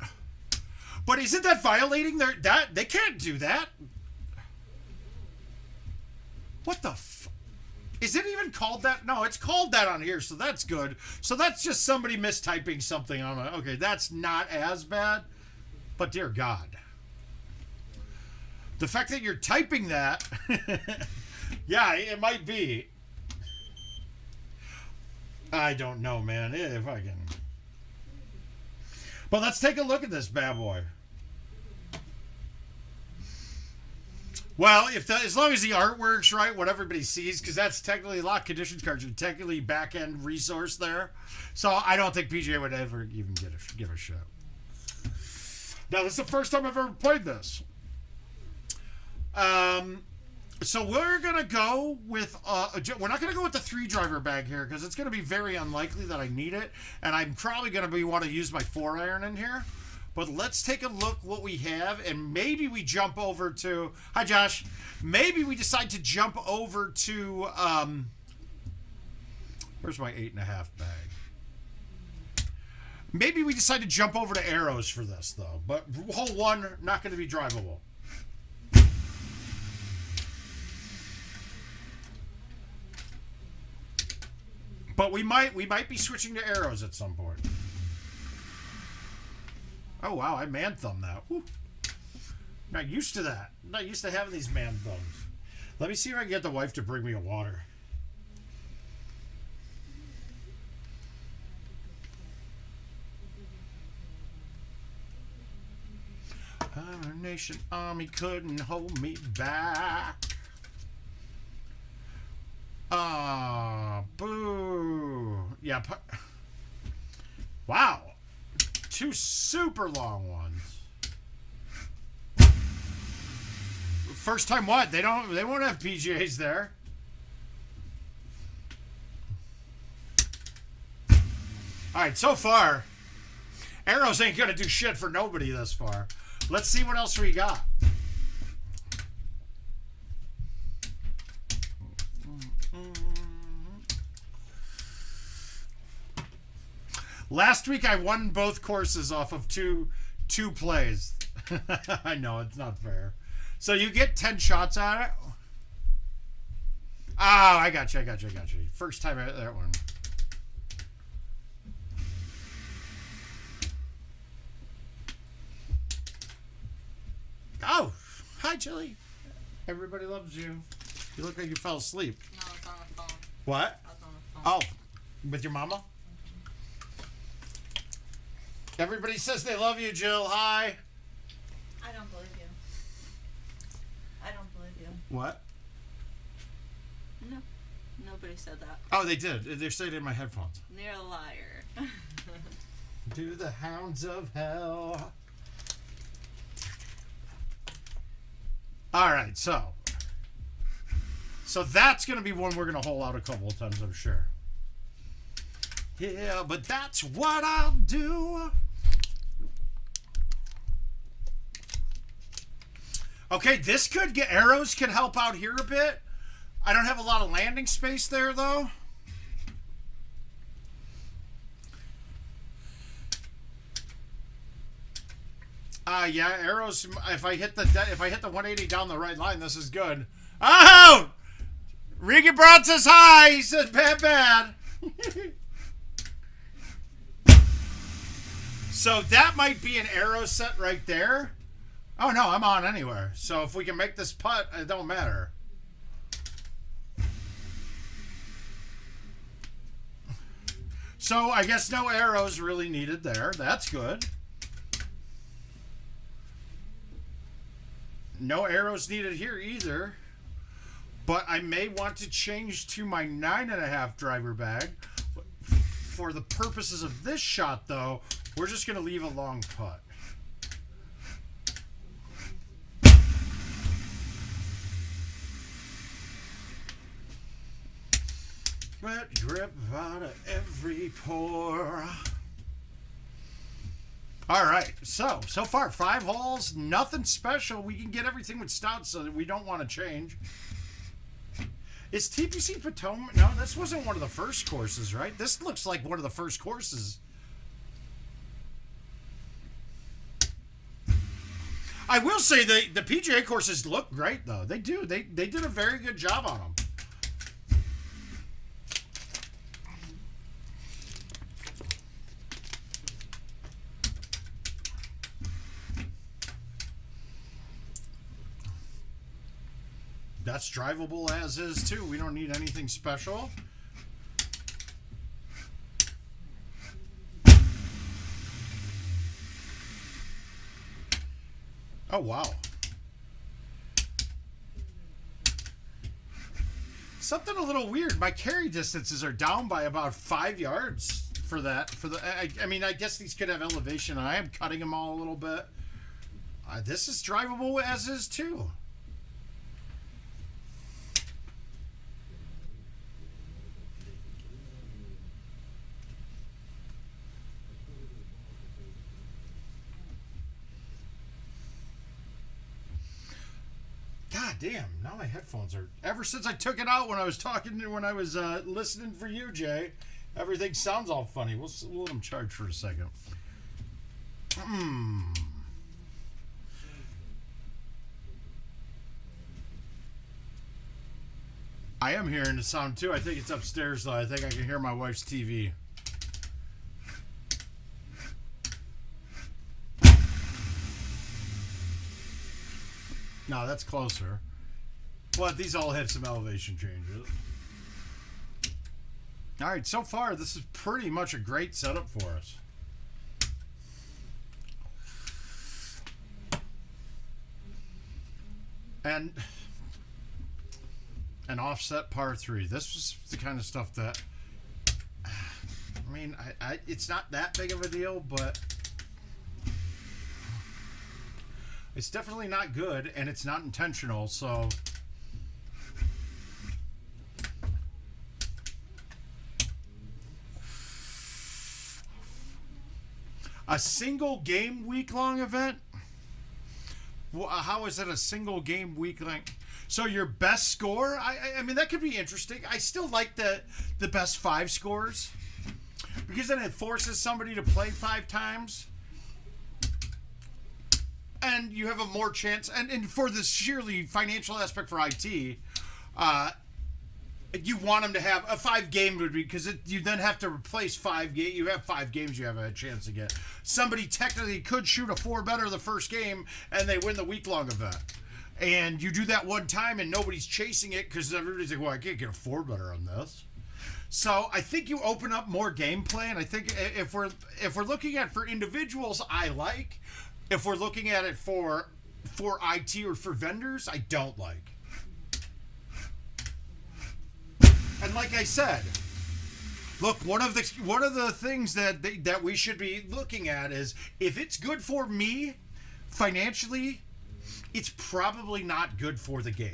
isn't that violating that they can't do that? What the is it even called that? No, it's called that on here, so that's good. So that's just somebody mistyping something on it. Okay, that's not as bad, but dear God. The fact that you're typing that, yeah, it might be. I don't know, man, if I can. But let's take a look at this bad boy. Well, as long as the artwork's right, what everybody sees, because that's technically lock conditions cards are technically back-end resource there. So I don't think PGA would ever even give a shot. Now, this is the first time I've ever played this. So we're gonna go with we're not gonna go with the 3-driver bag here because it's gonna be very unlikely that I need it, and I'm probably gonna want to use my 4-iron in here. But let's take a look what we have, and maybe we jump over to hi Josh. Maybe we decide to jump over to where's my 8.5 bag? Maybe we decide to jump over to arrows for this though. But hole 1 not going to be drivable. But we might be switching to arrows at some point. Oh wow, I man thumbed that. Woo. Not used to that. Not used to having these man thumbs. Let me see if I can get the wife to bring me a water. Our nation army couldn't hold me back. Ah, boo. Yeah. Wow. 2 super long ones. First time what? They won't have PGAs there. Alright, so far, arrows ain't gonna do shit for nobody this far. Let's see what else we got. Last week I won both courses off of two plays. I know, it's not fair. So you get 10 shots at it. Oh, I got you. First time at that one. Oh, hi, Chili. Everybody loves you. You look like you fell asleep. No, it's on the phone. What? I was on the phone. Oh, with your mama? Everybody says they love you, Jill. Hi. I don't believe you. I don't believe you. What? No. Nobody said that. Oh, they did. They're saying it in my headphones. You're a liar. To the hounds of hell. All right, so that's going to be one we're going to hole out a couple of times, I'm sure. Yeah, but that's what I'll do. Okay, this could get arrows can help out here a bit. I don't have a lot of landing space there though. Yeah, arrows. If I hit the 180 down the right line, this is good. Oh, Regan Brown says hi. He says bad. So that might be an arrow set right there. Oh no, I'm on anywhere. So if we can make this putt, it don't matter. So I guess no arrows really needed there. That's good. No arrows needed here either. But I may want to change to my 9.5 driver bag. For the purposes of this shot, though, we're just going to leave a long putt. Wet grip out of every pore. All right, so far 5 holes, nothing special. We can get everything with stout, so that we don't want to change. Is TPC Potomac? No, this wasn't one of the first courses, right? This looks like one of the first courses. I will say the PGA courses look great, though. They do. They did a very good job on them. That's drivable as is, too. We don't need anything special. Oh, wow. Something a little weird. My carry distances are down by about 5 yards for that. I mean, I guess these could have elevation, and I am cutting them all a little bit. This is drivable as is, too. damn, now my headphones are... Ever since I took it out when I was listening for you, Jay, everything sounds all funny. We'll let them charge for a second. I am hearing the sound, too. I think it's upstairs, though. I think I can hear my wife's TV. No, that's closer. But these all had some elevation changes. All right, so far, this is pretty much a great setup for us. And an offset par 3. This was the kind of stuff that... I mean, it's not that big of a deal, but... It's definitely not good, and it's not intentional, so... A single game week-long event? Well, how is it a single game week-long? So your best score? I mean, that could be interesting. I still like the best 5 scores. Because then it forces somebody to play 5 times. And you have a more chance, and for the sheerly financial aspect for IT, you want them to have a 5-game would be, because you then have to replace 5 games. You have 5 games you have a chance to get. Somebody technically could shoot a 4-better the first game, and they win the week-long event. And you do that one time, and nobody's chasing it, because everybody's like, well, I can't get a 4-better on this. So I think you open up more gameplay, and I think if we're looking at for individuals, I like. If we're looking at it for IT or for vendors, I don't like. And like I said, look, one of the things that we should be looking at is if it's good for me financially, it's probably not good for the game.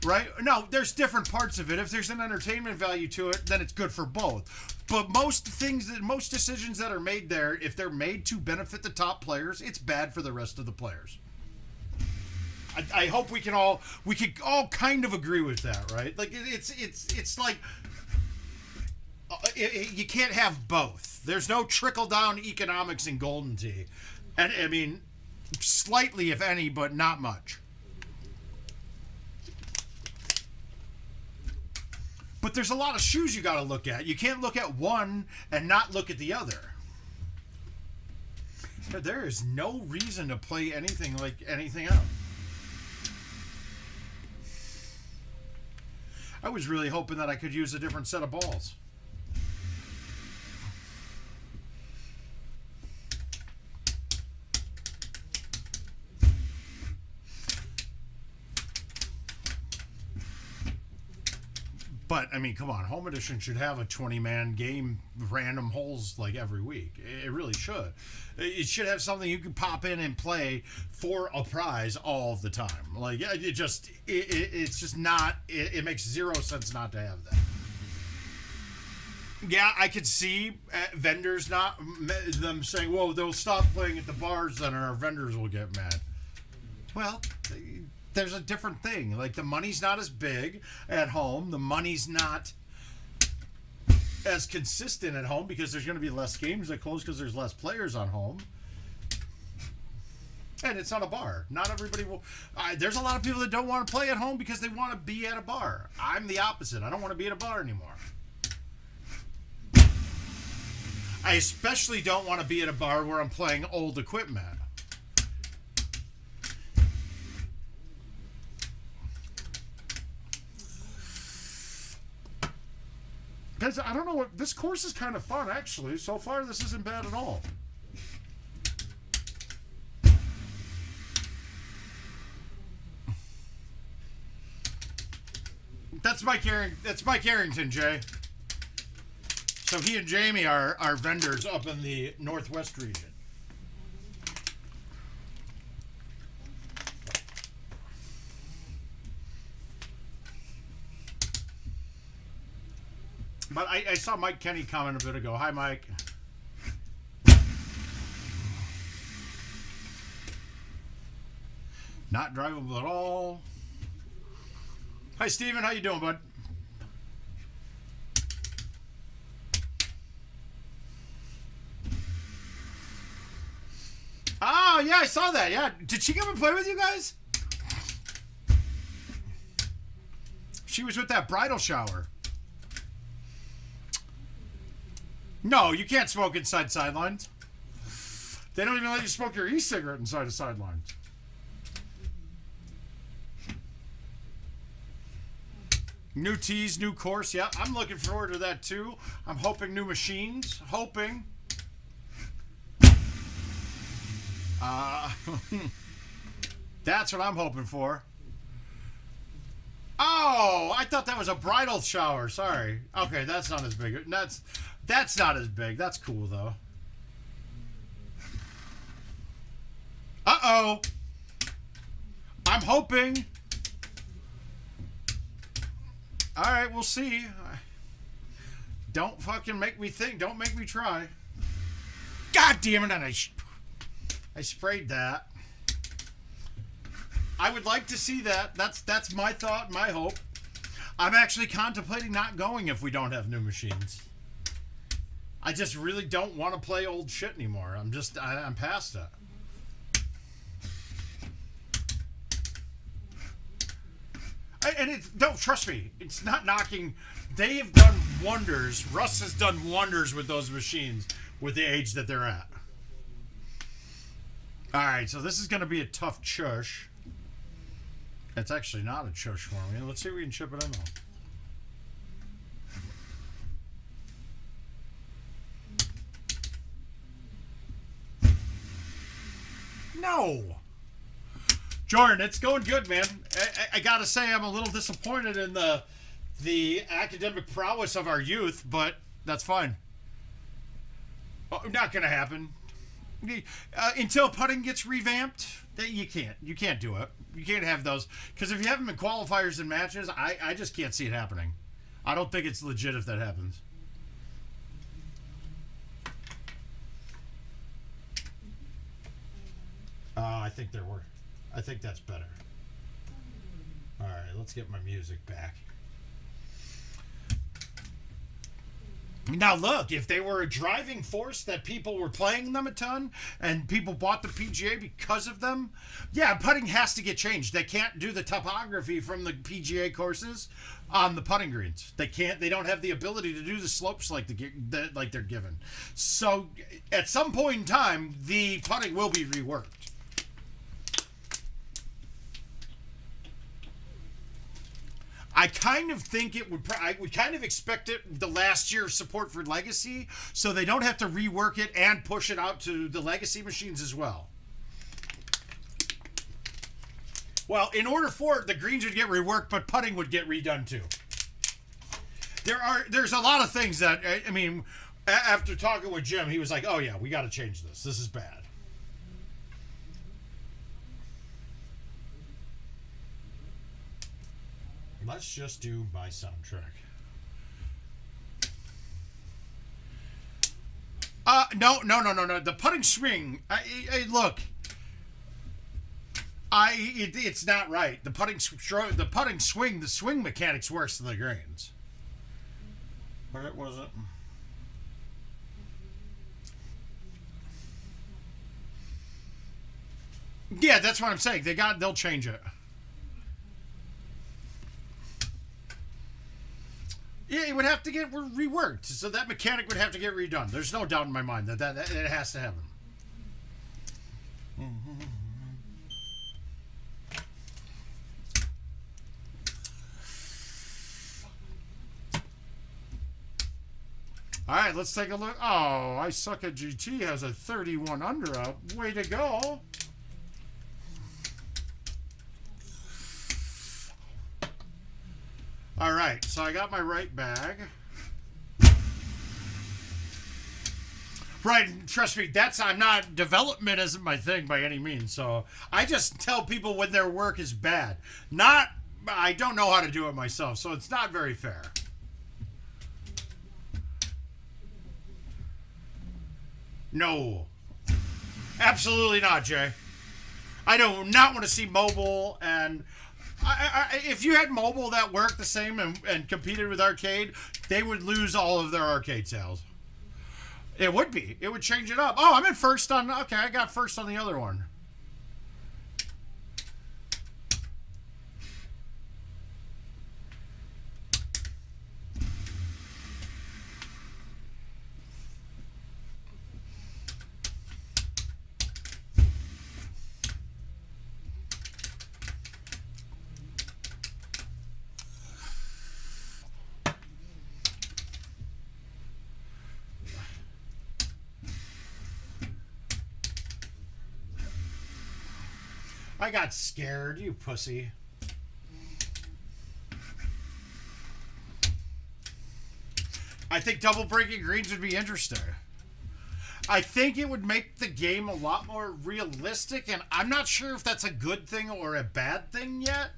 Right? No, there's different parts of it. If there's an entertainment value to it, then it's good for both. But most decisions that are made there, if they're made to benefit the top players, it's bad for the rest of the players. I hope we can all kind of agree with that, right? Like it's like you can't have both. There's no trickle down economics in Golden Tee, and I mean slightly, if any, but not much. But there's a lot of shoes you got to look at. You can't look at one and not look at the other. There is no reason to play anything like anything else. I was really hoping that I could use a different set of balls. But, I mean, come on. Home Edition should have a 20-man game, random holes, like, every week. It really should. It should have something you can pop in and play for a prize all the time. Like, it's just not... It makes zero sense not to have that. Yeah, I could see vendors them saying, whoa, they'll stop playing at the bars then, and our vendors will get mad. Well... There's a different thing. Like, the money's not as big at home. The money's not as consistent at home because there's going to be less games that close because there's less players on home. And it's not a bar. Not everybody will... there's a lot of people that don't want to play at home because they want to be at a bar. I'm the opposite. I don't want to be at a bar anymore. I especially don't want to be at a bar where I'm playing old equipment. Guys, I don't know what... This course is kind of fun, actually. So far, this isn't bad at all. That's Mike Arrington, Jay. So he and Jamie are vendors up in the Northwest region. But I saw Mike Kenny comment a bit ago. Hi, Mike. Not drivable at all. Hi, Steven. How you doing, bud? Oh, yeah, I saw that. Yeah. Did she come and play with you guys? She was with that bridal shower. No, you can't smoke inside sidelines. They don't even let you smoke your e-cigarette inside the sidelines. New tees, new course. Yeah, I'm looking forward to that too. I'm hoping new machines. Hoping. That's what I'm hoping for. Oh, I thought that was a bridal shower. Sorry. Okay, that's not as big. That's not as big. That's cool though. Uh-oh. I'm hoping. All right, we'll see. Don't fucking make me think. Don't make me try. God damn it. And I sprayed that. I would like to see that. That's my thought, my hope. I'm actually contemplating not going if we don't have new machines. I just really don't want to play old shit anymore. I'm past it. Don't trust me. It's not knocking. They have done wonders. Russ has done wonders with those machines with the age that they're at. All right, so this is going to be a tough chush. It's actually not a chush for me. Let's see if we can chip it in though. No. Jordan, it's going good, man. I gotta say, I'm a little disappointed in the academic prowess of our youth, but that's fine. Not gonna happen. Until putting gets revamped, you can't do it. You can't have those, because if you have them in qualifiers and matches, I just can't see it happening. I don't think it's legit if that happens. I think they're working. I think that's better. All right, let's get my music back. Now look, if they were a driving force that people were playing them a ton and people bought the PGA because of them, yeah, putting has to get changed. They can't do the topography from the PGA courses on the putting greens. They can't. They don't have the ability to do the slopes like they're given. So at some point in time, the putting will be reworked. I kind of think it would. I would kind of expect it the last year of support for Legacy, so they don't have to rework it and push it out to the Legacy machines as well. Well, in order for it, the greens would get reworked, but putting would get redone too. There's a lot of things that I mean. After talking with Jim, he was like, "Oh yeah, we got to change this. This is bad." Let's just do my soundtrack. No. The putting swing. Look. It's not right. The putting swing. The swing mechanic's worse than the greens. Where was it? Yeah, that's what I'm saying. They'll change it. Yeah, it would have to get reworked, so that mechanic would have to get redone. There's no doubt in my mind that it has to happen. All right, let's take a look. Oh, I Suck at GT has a 31 under up. Way to go. All right, so I got my right bag. Right, trust me, development isn't my thing by any means. So I just tell people when their work is bad. I don't know how to do it myself, so it's not very fair. No, absolutely not, Jay. I do not want to see mobile, and If you had mobile that worked the same and competed with arcade, they would lose all of their arcade sales. It would be. It would change it up. Oh, I'm in first on... Okay, I got first on the other one. I got scared, you pussy. I think double breaking greens would be interesting. I think it would make the game a lot more realistic, and I'm not sure if that's a good thing or a bad thing yet.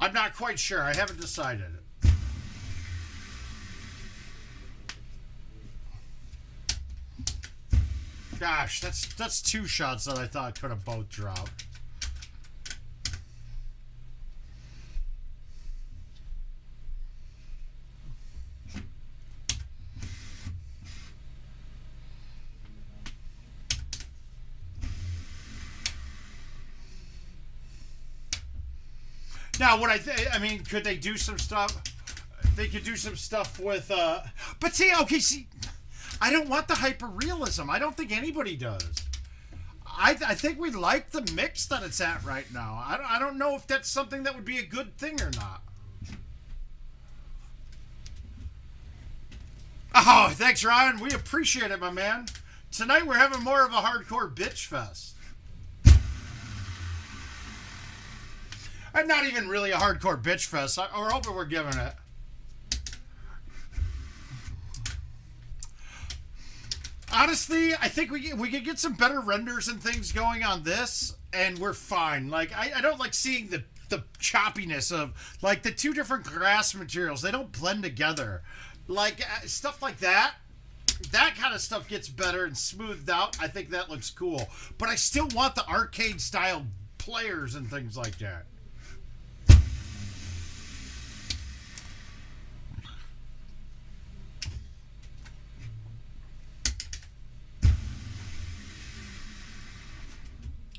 I'm not quite sure. I haven't decided. Gosh, that's two shots that I thought could have both dropped. Now, what I mean, could they do some stuff? They could do some stuff with, but see, okay, see, I don't want the hyper-realism. I don't think anybody does. I think we like the mix that it's at right now. I don't know if that's something that would be a good thing or not. Oh, thanks, Ryan. We appreciate it, my man. Tonight we're having more of a hardcore bitch fest. And not even really a hardcore bitch fest. We're hoping we're giving it. Honestly, I think we could get some better renders and things going on this, and we're fine. Like, I don't like seeing the choppiness of, like, the two different grass materials. They don't blend together. Like, stuff like that. That kind of stuff gets better and smoothed out. I think that looks cool. But I still want the arcade-style players and things like that.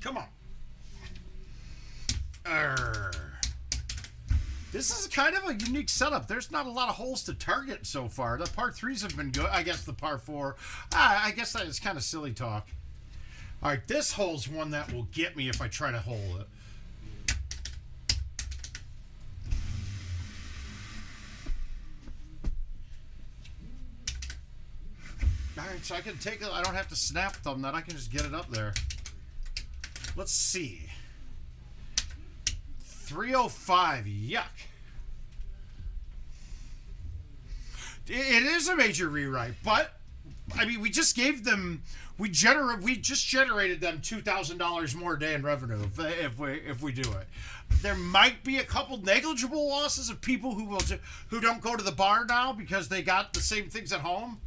Come on. This is kind of a unique setup. There's not a lot of holes to target so far. The par 3s have been good. I guess the par 4. I guess that is kind of silly talk. All right, this hole's one that will get me if I try to hole it. All right, so I can take it. I don't have to snap thumb that. I can just get it up there. Let's see. 305. Yuck. It is a major rewrite, but I mean, we just gave them. We just generated them $2,000 more a day in revenue if we do it. There might be a couple negligible losses of people who don't go to the bar now because they got the same things at home.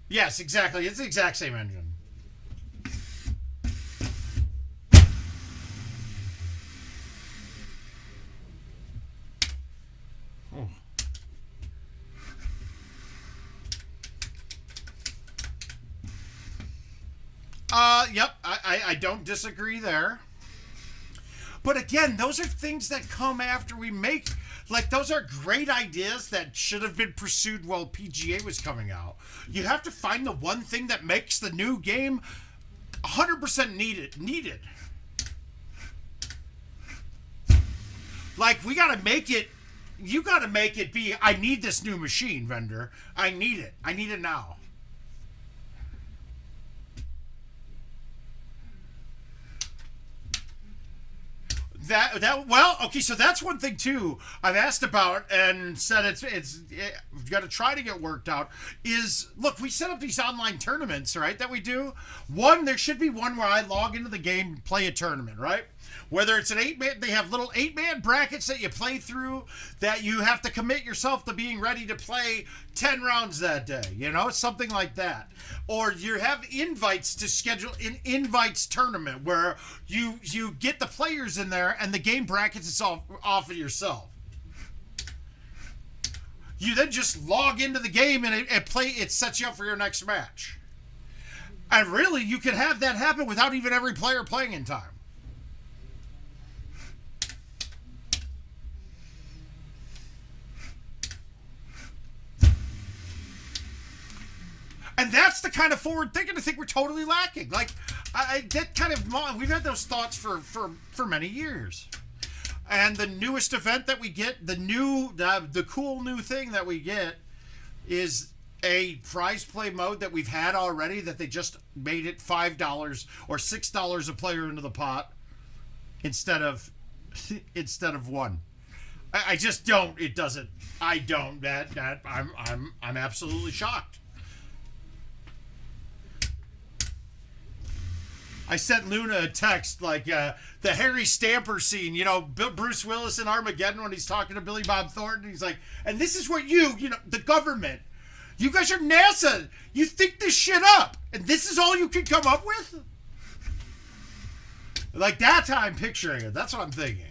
Yes, exactly. It's the exact same engine. Yep, I don't disagree there. But again, those are things that come after we make, like, those are great ideas that should have been pursued while PGA was coming out. You have to find the one thing that makes the new game 100% needed. Like, we gotta make it, you gotta make it be, I need this new machine, vendor. I need it. I need it now. Well, okay, so that's one thing too I've asked about and said we've got to try to get worked out is, look, we set up these online tournaments, right, that we do. There should be one where I log into the game and play a tournament, right? Whether it's an 8-man, they have little 8-man brackets that you play through that you have to commit yourself to being ready to play 10 rounds that day, something like that. Or you have invites to schedule an invites tournament where you get the players in there and the game brackets itself off of yourself. You then just log into the game and it sets you up for your next match. And really, you can have that happen without even every player playing in time. And that's the kind of forward thinking I think we're totally lacking. Like, we've had those thoughts for many years. And the newest event that we get, the cool new thing that we get is a prize play mode that we've had already, that they just made it $5 or $6 a player into the pot instead of one. I just don't. It doesn't. I don't. I'm absolutely shocked. I sent Luna a text like the Harry Stamper scene, Bruce Willis in Armageddon when he's talking to Billy Bob Thornton. He's like, and this is what the government, you guys are NASA. You think this shit up, and this is all you can come up with? Like, that's how I'm picturing it. That's what I'm thinking.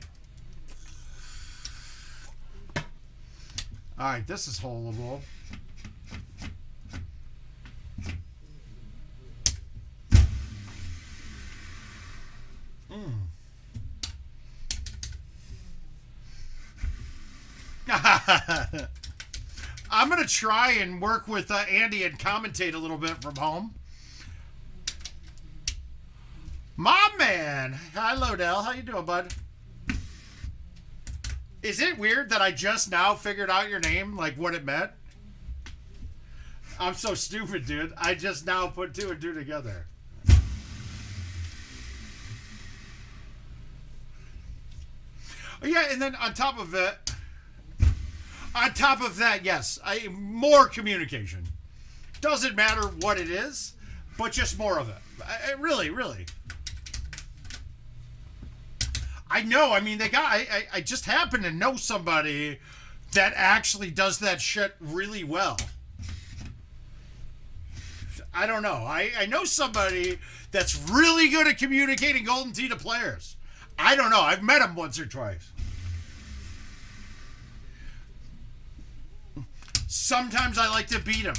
All right, this is holeable. I'm going to try and work with Andy and commentate a little bit from home. My man. Hi, Lodell. How you doing, bud? Is it weird that I just now figured out your name, like what it meant? I'm so stupid, dude. I just now put 2 and 2 together. Yeah, and then on top of that, yes, more communication. Doesn't matter what it is, but just more of it. Really. I know. I mean, I just happen to know somebody that actually does that shit really well. I don't know. I know somebody that's really good at communicating Golden Tee to players. I don't know. I've met him once or twice. Sometimes I like to beat him,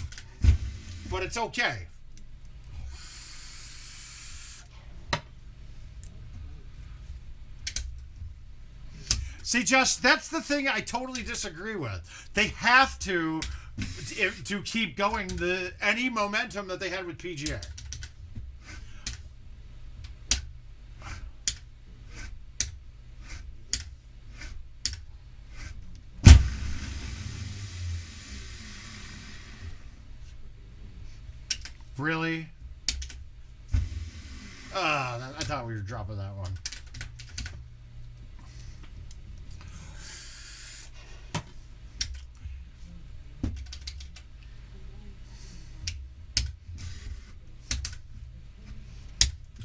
but it's okay. See, Josh, that's the thing I totally disagree with. They have to keep going any momentum that they had with PGA. Really? I thought we were dropping that one.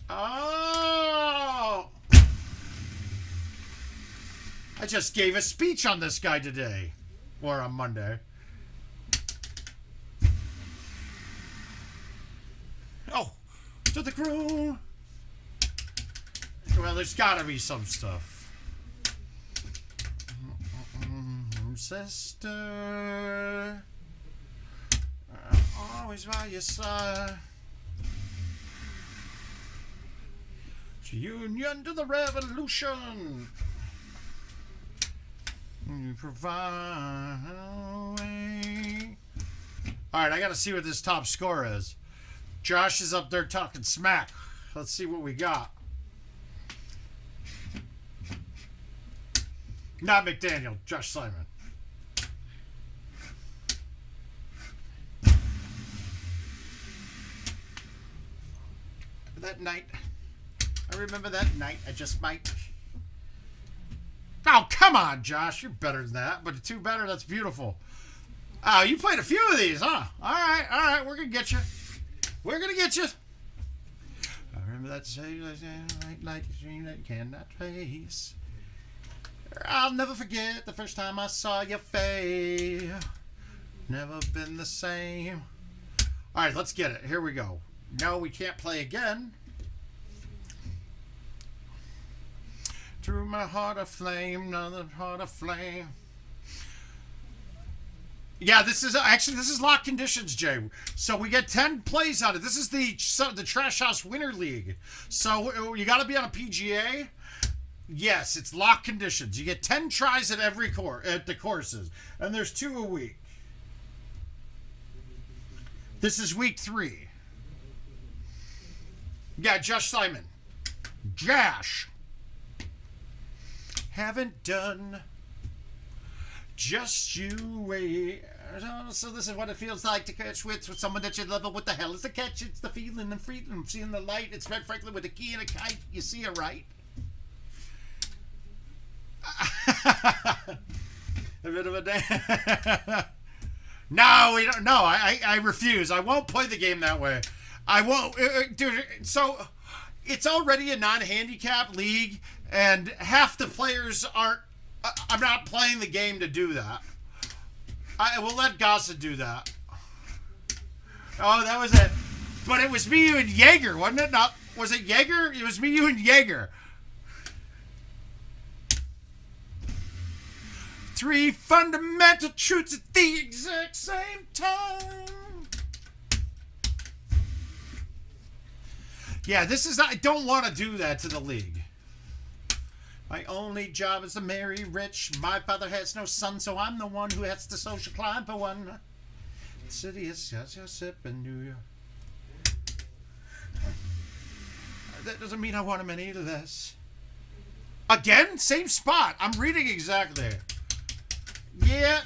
Oh! I just gave a speech on this guy today. Or on Monday. Oh! To the crew! Well, there's gotta be some stuff. Sister, always by your side. Union to the revolution. You provide a way. Alright, I gotta see what this top score is. Josh is up there talking smack. Let's see what we got. Not McDaniel, Josh Simon. That night. I remember that night. I just might. Oh, come on, Josh. You're better than that. But two better, that's beautiful. Oh, you played a few of these, huh? All right. We're going to get you. We're going to get you. I remember that say like a dream that you cannot trace. I'll never forget the first time I saw your face. Never been the same. All right, let's get it. Here we go. No, we can't play again. Through my heart aflame, another heart aflame. Yeah, this is lock conditions, Jay. So we get 10 plays on it. This is the Trash House Winter League. So you got to be on a PGA. Yes, it's lock conditions. You get 10 tries at every at the courses, and there's 2 a week. This is week 3. Yeah, Josh Simon. Josh. Haven't done. Just you wait. So this is what it feels like to catch wits with someone that you love. But what the hell is the catch? It's the feeling and freedom. Seeing the light. It's Red Franklin with a key and a kite. You see it right. A bit of a day. No, we don't. No, I refuse. I won't play the game that way. I won't, dude. So it's already a non-handicap league, and half the players aren't. I'm not playing the game to do that. I will let Gossett do that. Oh, that was it. But it was me, you, and Jaeger, wasn't it? No, was it Jaeger? It was me, you, and Jaeger. 3 fundamental truths at the exact same time. Yeah, this is. I don't want to do that to the league. My only job is to marry rich. My father has no son, so I'm the one who has to social climb for one. The city is just a sip in New York. That doesn't mean I want him any less. Again, same spot. I'm reading exactly. Yeah.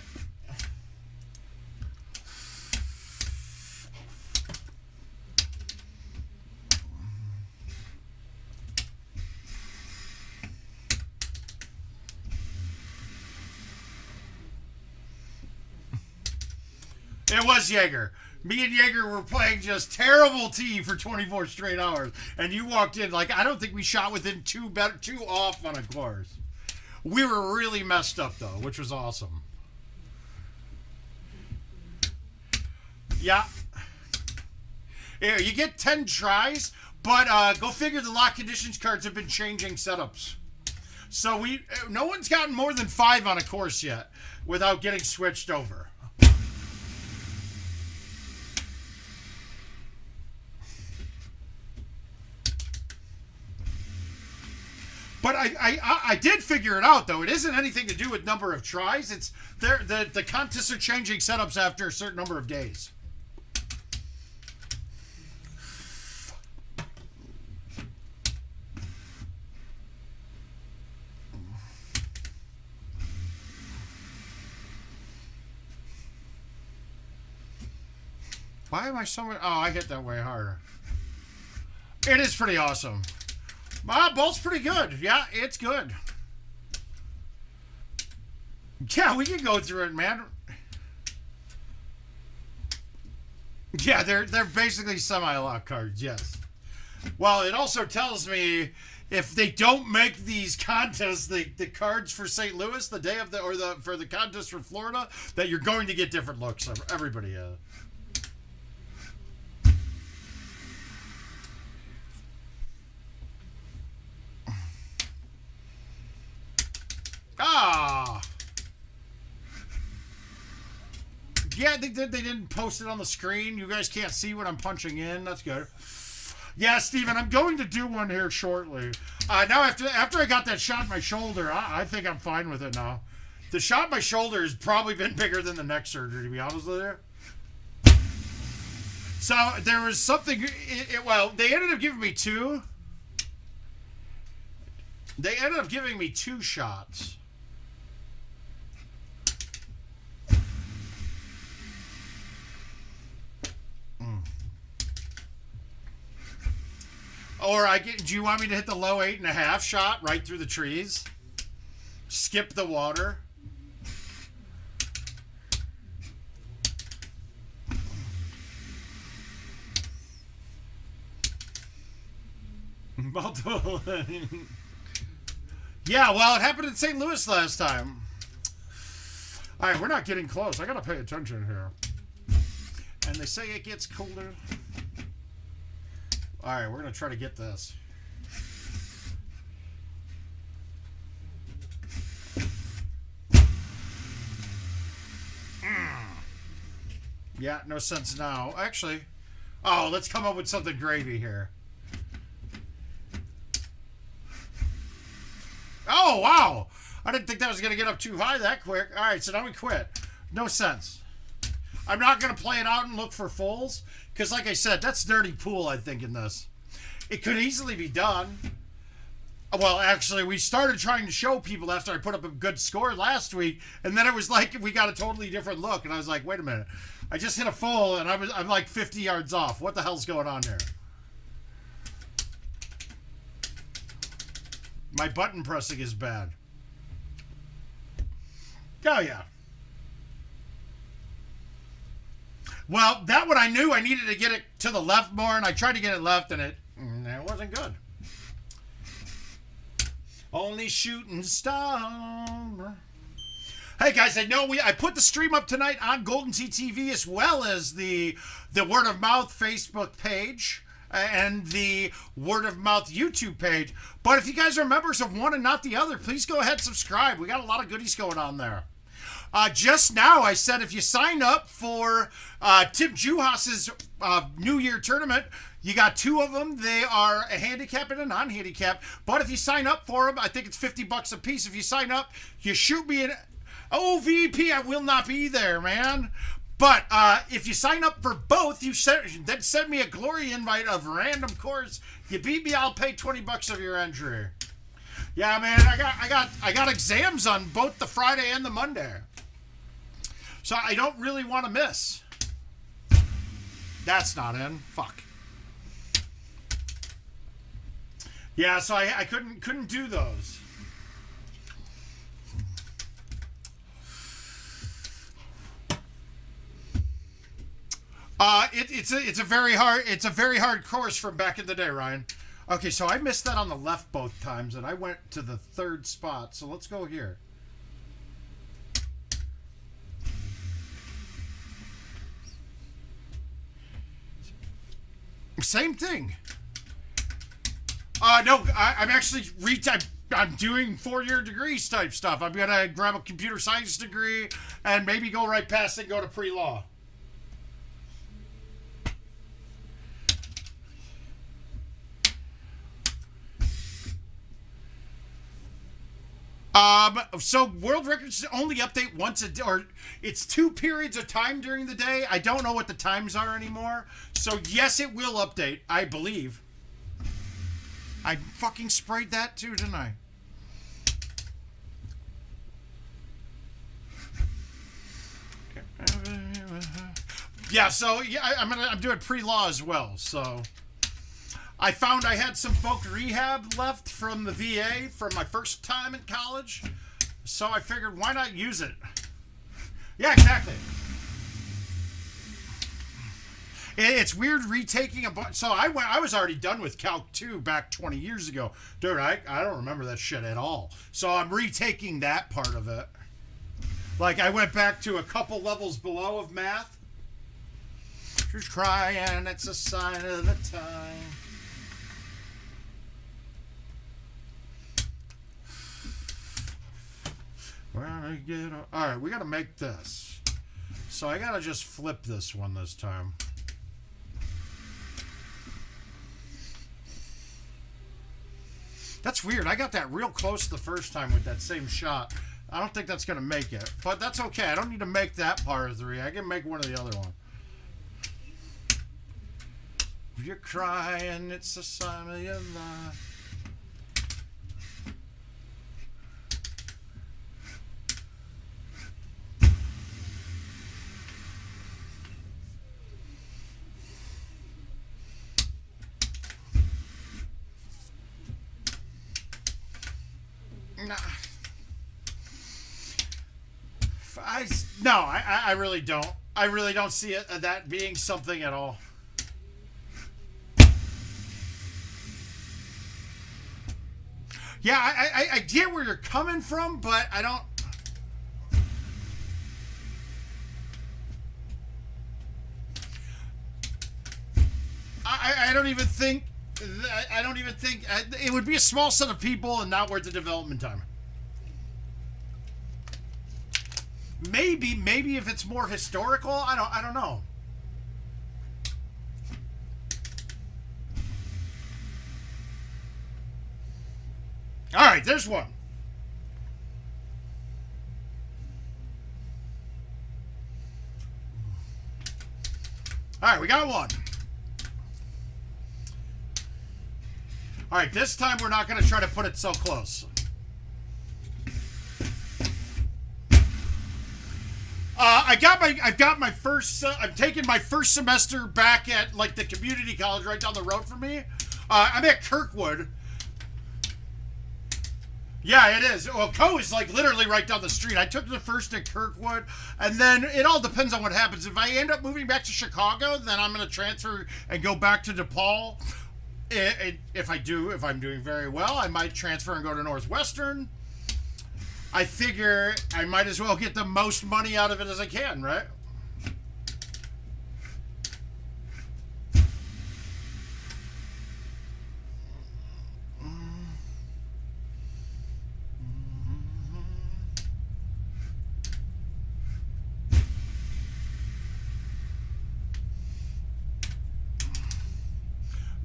It was Jaeger. Me and Jaeger were playing just terrible tee for 24 straight hours, and you walked in like, I don't think we shot within two off on a course. We were really messed up though, which was awesome. Yeah. Yeah, you get 10 tries, but go figure the lock conditions cards have been changing setups. So no one's gotten more than 5 on a course yet without getting switched over. But I did figure it out, though. It isn't anything to do with number of tries. It's the contests are changing setups after a certain number of days. Why am I so much? Oh, I hit that way harder. It is pretty awesome. My ball's pretty good. Yeah, it's good. Yeah, we can go through it, man. Yeah, they're basically semi-lock cards, yes. Well, it also tells me if they don't make these contests, the cards for St. Louis, the day of for the contest for Florida, that you're going to get different looks. Everybody. Yeah, they didn't post it on the screen. You guys can't see what I'm punching in. That's good. Yeah, Steven, I'm going to do one here shortly. Now, after I got that shot in my shoulder, I think I'm fine with it now. The shot in my shoulder has probably been bigger than the neck surgery, to be honest with you. So, there was something... well, they ended up giving me 2. They ended up giving me 2 shots. Or do you want me to hit the low 8.5 shot right through the trees? Skip the water. Multiple. Yeah, well, it happened in St. Louis last time. All right, we're not getting close. I gotta pay attention here. And they say it gets colder. All right, we're gonna try to get this. Yeah, no sense now. Actually, oh, let's come up with something gravy here. Oh, wow. I didn't think that was going to get up too high that quick. All right, so now we quit. No sense. I'm not going to play it out and look for fulls because, like I said, that's dirty pool, I think, in this. It could easily be done. Well, actually, we started trying to show people after I put up a good score last week, and then it was like we got a totally different look, and I was like, wait a minute. I just hit a full, and I'm like 50 yards off. What the hell's going on here? My button pressing is bad. Oh, yeah. Well, that one I knew I needed to get it to the left more, and I tried to get it left, and it wasn't good. Only shooting star. Hey, guys, I know I put the stream up tonight on GoldenTeeTV as well as the Word of Mouth Facebook page and the Word of Mouth YouTube page. But if you guys are members of one and not the other, please go ahead and subscribe. We got a lot of goodies going on there. Just now, I said if you sign up for Tim Juhas's New Year tournament, you got two of them. They are a handicap and a non-handicap. But if you sign up for them, I think it's $50 a piece. If you sign up, you shoot me an OVP. I will not be there, man. But if you sign up for both, then send me a glory invite of random course. You beat me, I'll pay $20 of your entry. Yeah, man, I got exams on both the Friday and the Monday, so I don't really want to miss. That's not in. Fuck. Yeah, so I couldn't do those. It's a very hard course from back in the day, Ryan. Okay, so I missed that on the left both times, and I went to the third spot. So let's go here. Same thing. No, I'm actually I'm doing 4-year degrees type stuff. I'm gonna grab a computer science degree and maybe go right past and go to pre-law. So world records only update once a day, or it's 2 periods of time during the day. I don't know what the times are anymore. So yes, it will update, I believe. I fucking sprayed that too, didn't I? Yeah, so yeah, I'm doing pre-law as well, so I found I had some folk rehab left from the VA from my first time in college, so I figured why not use it? Yeah, exactly. It's weird retaking a bunch. So I was already done with Calc 2 back 20 years ago. Dude, I don't remember that shit at all. So I'm retaking that part of it. Like I went back to a couple levels below of math. She's crying, it's a sign of the time. All right, we got to make this. So I got to just flip this one this time. That's weird. I got that real close the first time with that same shot. I don't think that's going to make it. But that's okay. I don't need to make that par 3. I can make one of the other one. You're crying, it's a sign of your life. Nah. No, I really don't. I really don't see it that being something at all. Yeah, I get where you're coming from, but I don't. I don't even think. I don't even think it would be a small set of people and not worth the development time. Maybe if it's more historical, I don't know. All right, there's one. All right, we got one. All right, this time we're not going to try to put it so close. I've got my first. I'm taking my first semester back at like the community college right down the road from me. I'm at Kirkwood. Yeah, it is. Well, Co is like literally right down the street. I took the first at Kirkwood, and then it all depends on what happens. If I end up moving back to Chicago, then I'm going to transfer and go back to DePaul. If I'm doing very well, I might transfer and go to Northwestern. I figure I might as well get the most money out of it as I can, right?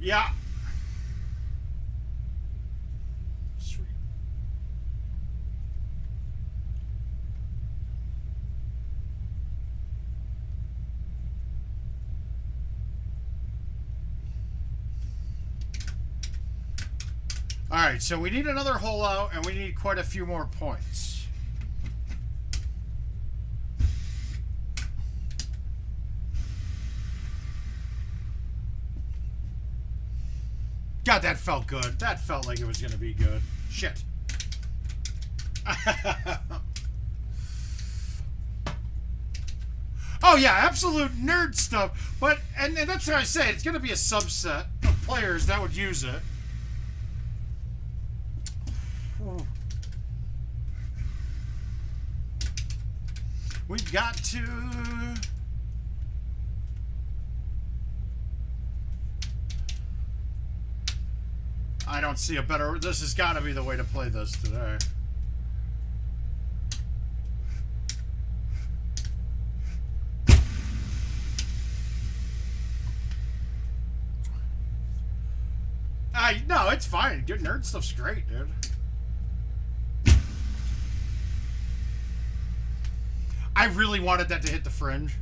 Yeah. Sweet. All right, so we need another hole out, and we need quite a few more points. God, that felt good. That felt like it was going to be good. Shit. Oh, yeah, absolute nerd stuff. But, and that's what I say, it's going to be a subset of players that would use it. We've got to... I don't see a better... This has got to be the way to play this today. No, it's fine. Good nerd stuff's great, dude. I really wanted that to hit the fringe.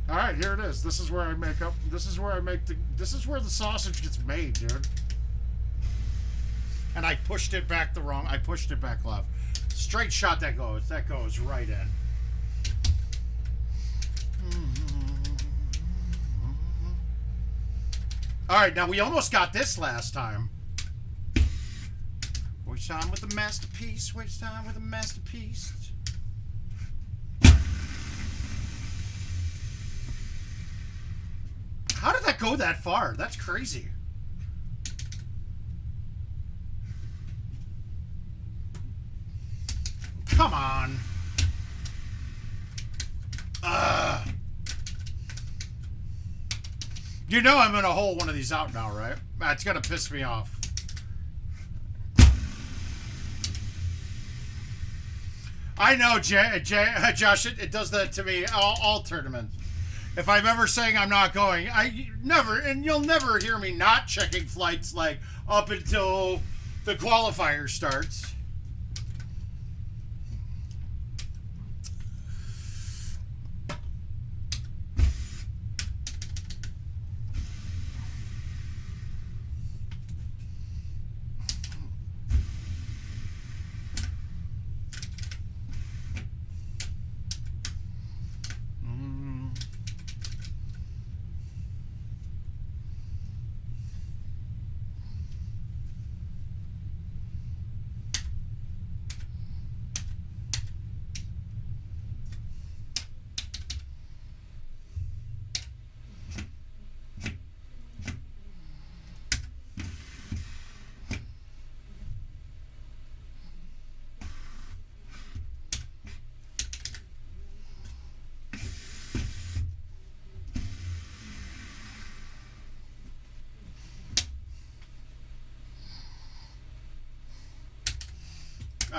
All right, here it is. This is where I make up. This is where I make the. This is where the sausage gets made, dude. And I pushed it back the wrong. I pushed it back left. Straight shot that goes. That goes right in. All right, now we almost got this last time. Waste time with the masterpiece. Waste time with the masterpiece. How did that go that far? That's crazy. Come on. You know I'm gonna hole one of these out now, right? That's gonna piss me off. I know, Josh, it does that to me all tournaments. If I'm ever saying I'm not going, you'll never hear me not checking flights like up until the qualifier starts.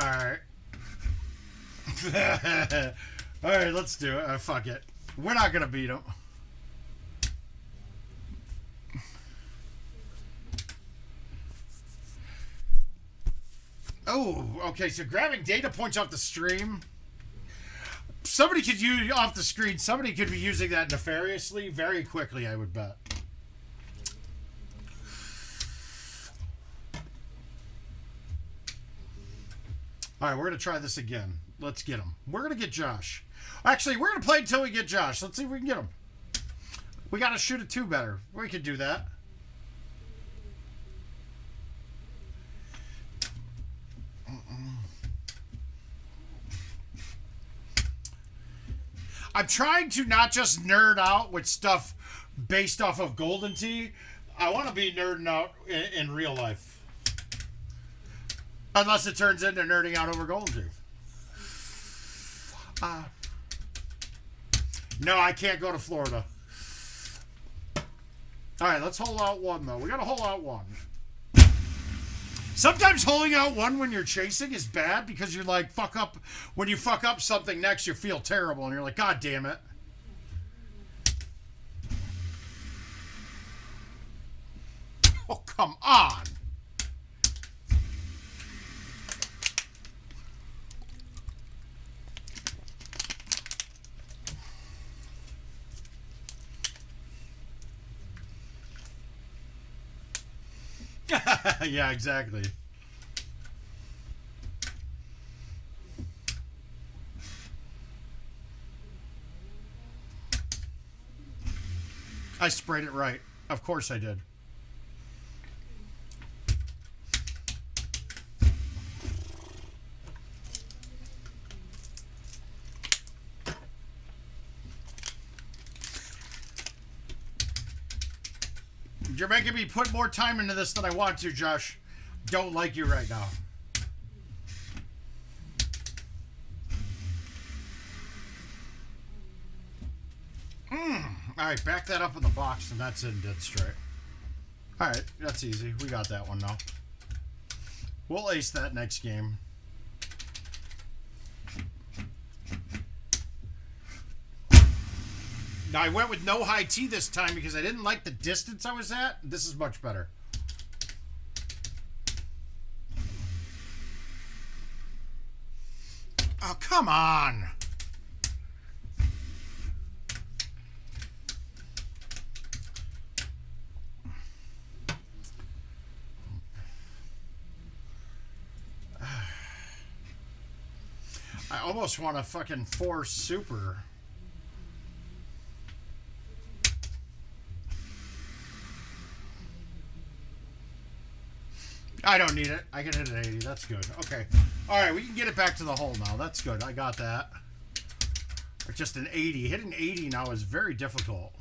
Alright. Alright, let's do it. Fuck it. We're not going to beat him. Oh, okay, so grabbing data points off the stream. Somebody could use off the screen. Somebody could be using that nefariously very quickly, I would bet. All right, we're going to try this again. Let's get him. We're going to get Josh. Actually, we're going to play until we get Josh. Let's see if we can get him. We got to shoot it 2 better. We could do that. I'm trying to not just nerd out with stuff based off of Golden Tee. I want to be nerding out in real life. Unless it turns into nerding out over Golden Tee. No, I can't go to Florida. Alright, let's hold out 1, though. We got to hold out 1. Sometimes holding out 1 when you're chasing is bad because you're like, fuck up. When you fuck up something next, you feel terrible. And you're like, God damn it. Oh, come on. Yeah, exactly. I sprayed it right. Of course I did. You're making me put more time into this than I want to, Josh. Don't like you right now. Alright, back that up in the box and that's in dead straight. Alright, that's easy. We got that one now. We'll ace that next game. Now, I went with no high tee this time because I didn't like the distance I was at. This is much better. Oh, come on. I almost want to fucking force super. I don't need it. I can hit an 80. That's good. Okay. All right, we can get it back to the hole now. That's good. I got that. Just an 80. Hitting 80 now is very difficult.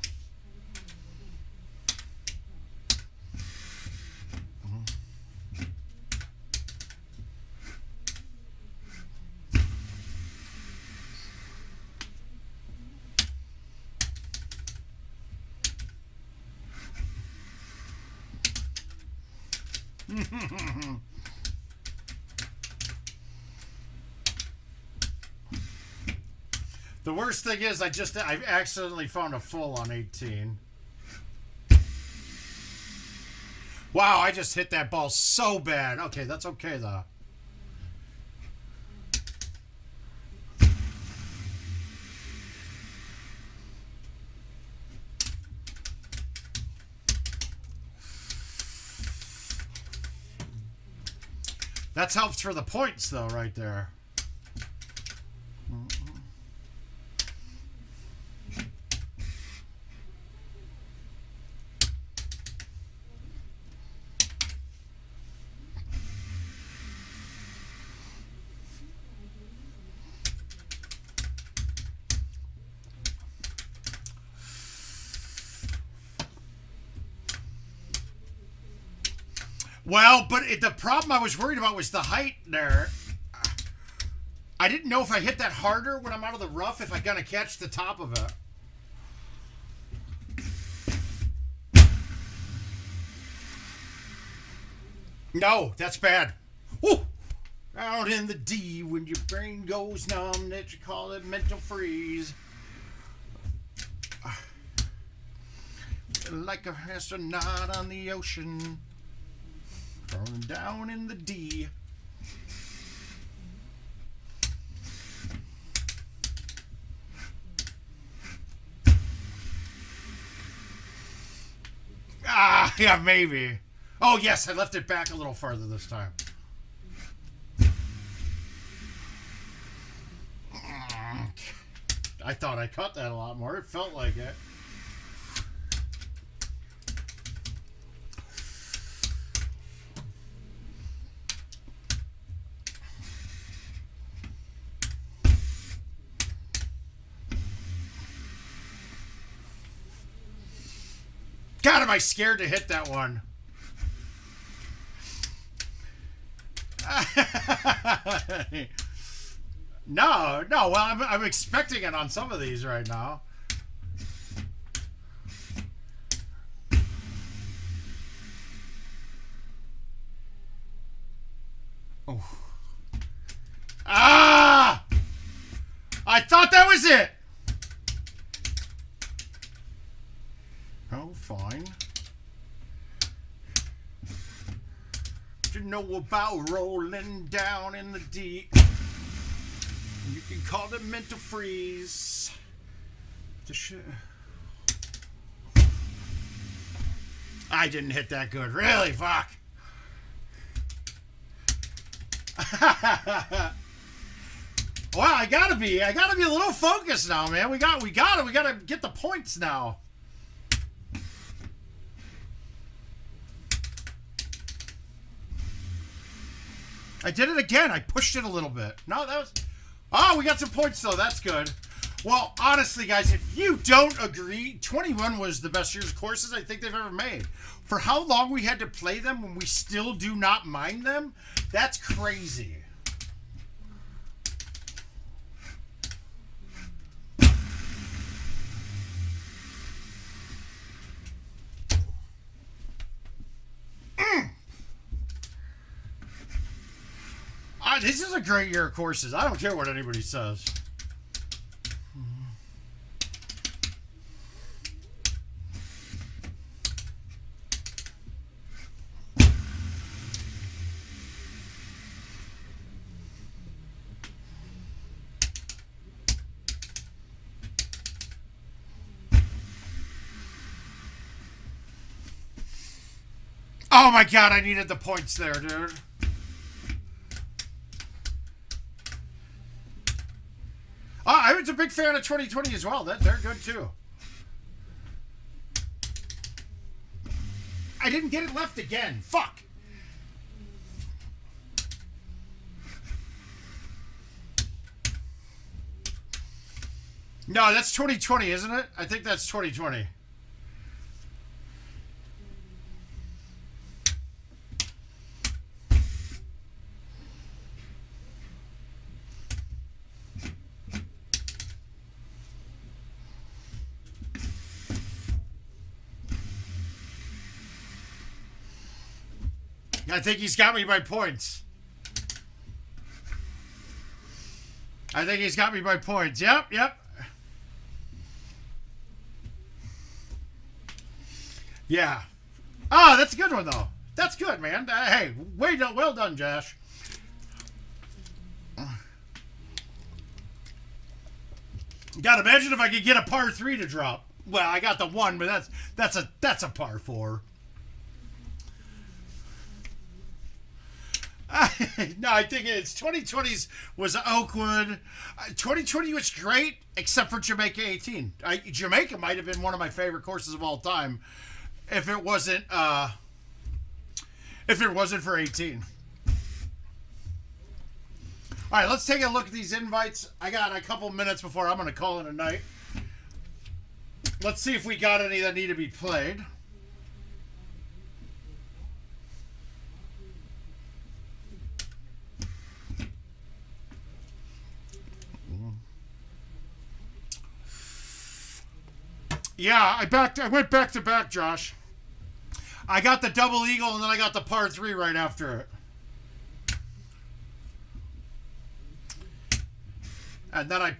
The worst thing is I accidentally found a full on 18. Wow, I just hit that ball so bad. Okay, that's okay though. That's helps for the points, though, right there. Well, but the problem I was worried about was the height there. I didn't know if I hit that harder when I'm out of the rough, if I'm going to catch the top of it. No, that's bad. Woo! Out in the D when your brain goes numb, that you call it mental freeze. Like a astronaut on the ocean, falling down in the D. Ah, yeah, maybe. Oh, yes, I left it back a little farther this time. I thought I cut that a lot more. It felt like it. God, am I scared to hit that one? No. Well, I'm expecting it on some of these right now. Oh. Ah! I thought that was it. Oh, fine. What you know about rolling down in the deep? You can call it mental freeze. I didn't hit that good. Really? Fuck. Well, I gotta be a little focused now, man. We gotta get the points now. I did it again. I pushed it a little bit. No, that was... Oh, we got some points, though. That's good. Well, honestly, guys, if you don't agree, 21 was the best year's courses I think they've ever made. For how long we had to play them when we still do not mind them, that's crazy. This is a great year of courses. I don't care what anybody says. Oh my God, I needed the points there, dude. I was a big fan of 2020 as well. They're good too. I didn't get it left again. Fuck. No, that's 2020, isn't it? I think that's 2020. I think he's got me by points. Yep. Yeah. Oh, that's a good one, though. That's good, man. Hey, well done, Josh. God, imagine if I could get a par 3 to drop. Well, I got the 1, but that's a par 4. No, I think it's 2020's was Oakwood. 2020 was great, except for Jamaica 18. Jamaica might have been one of my favorite courses of all time, if it wasn't for 18. All right, let's take a look at these invites. I got a couple minutes before I'm going to call it a night. Let's see if we got any that need to be played. Yeah, I went back to back, Josh. I got the double eagle and then I got the par 3 right after it. And then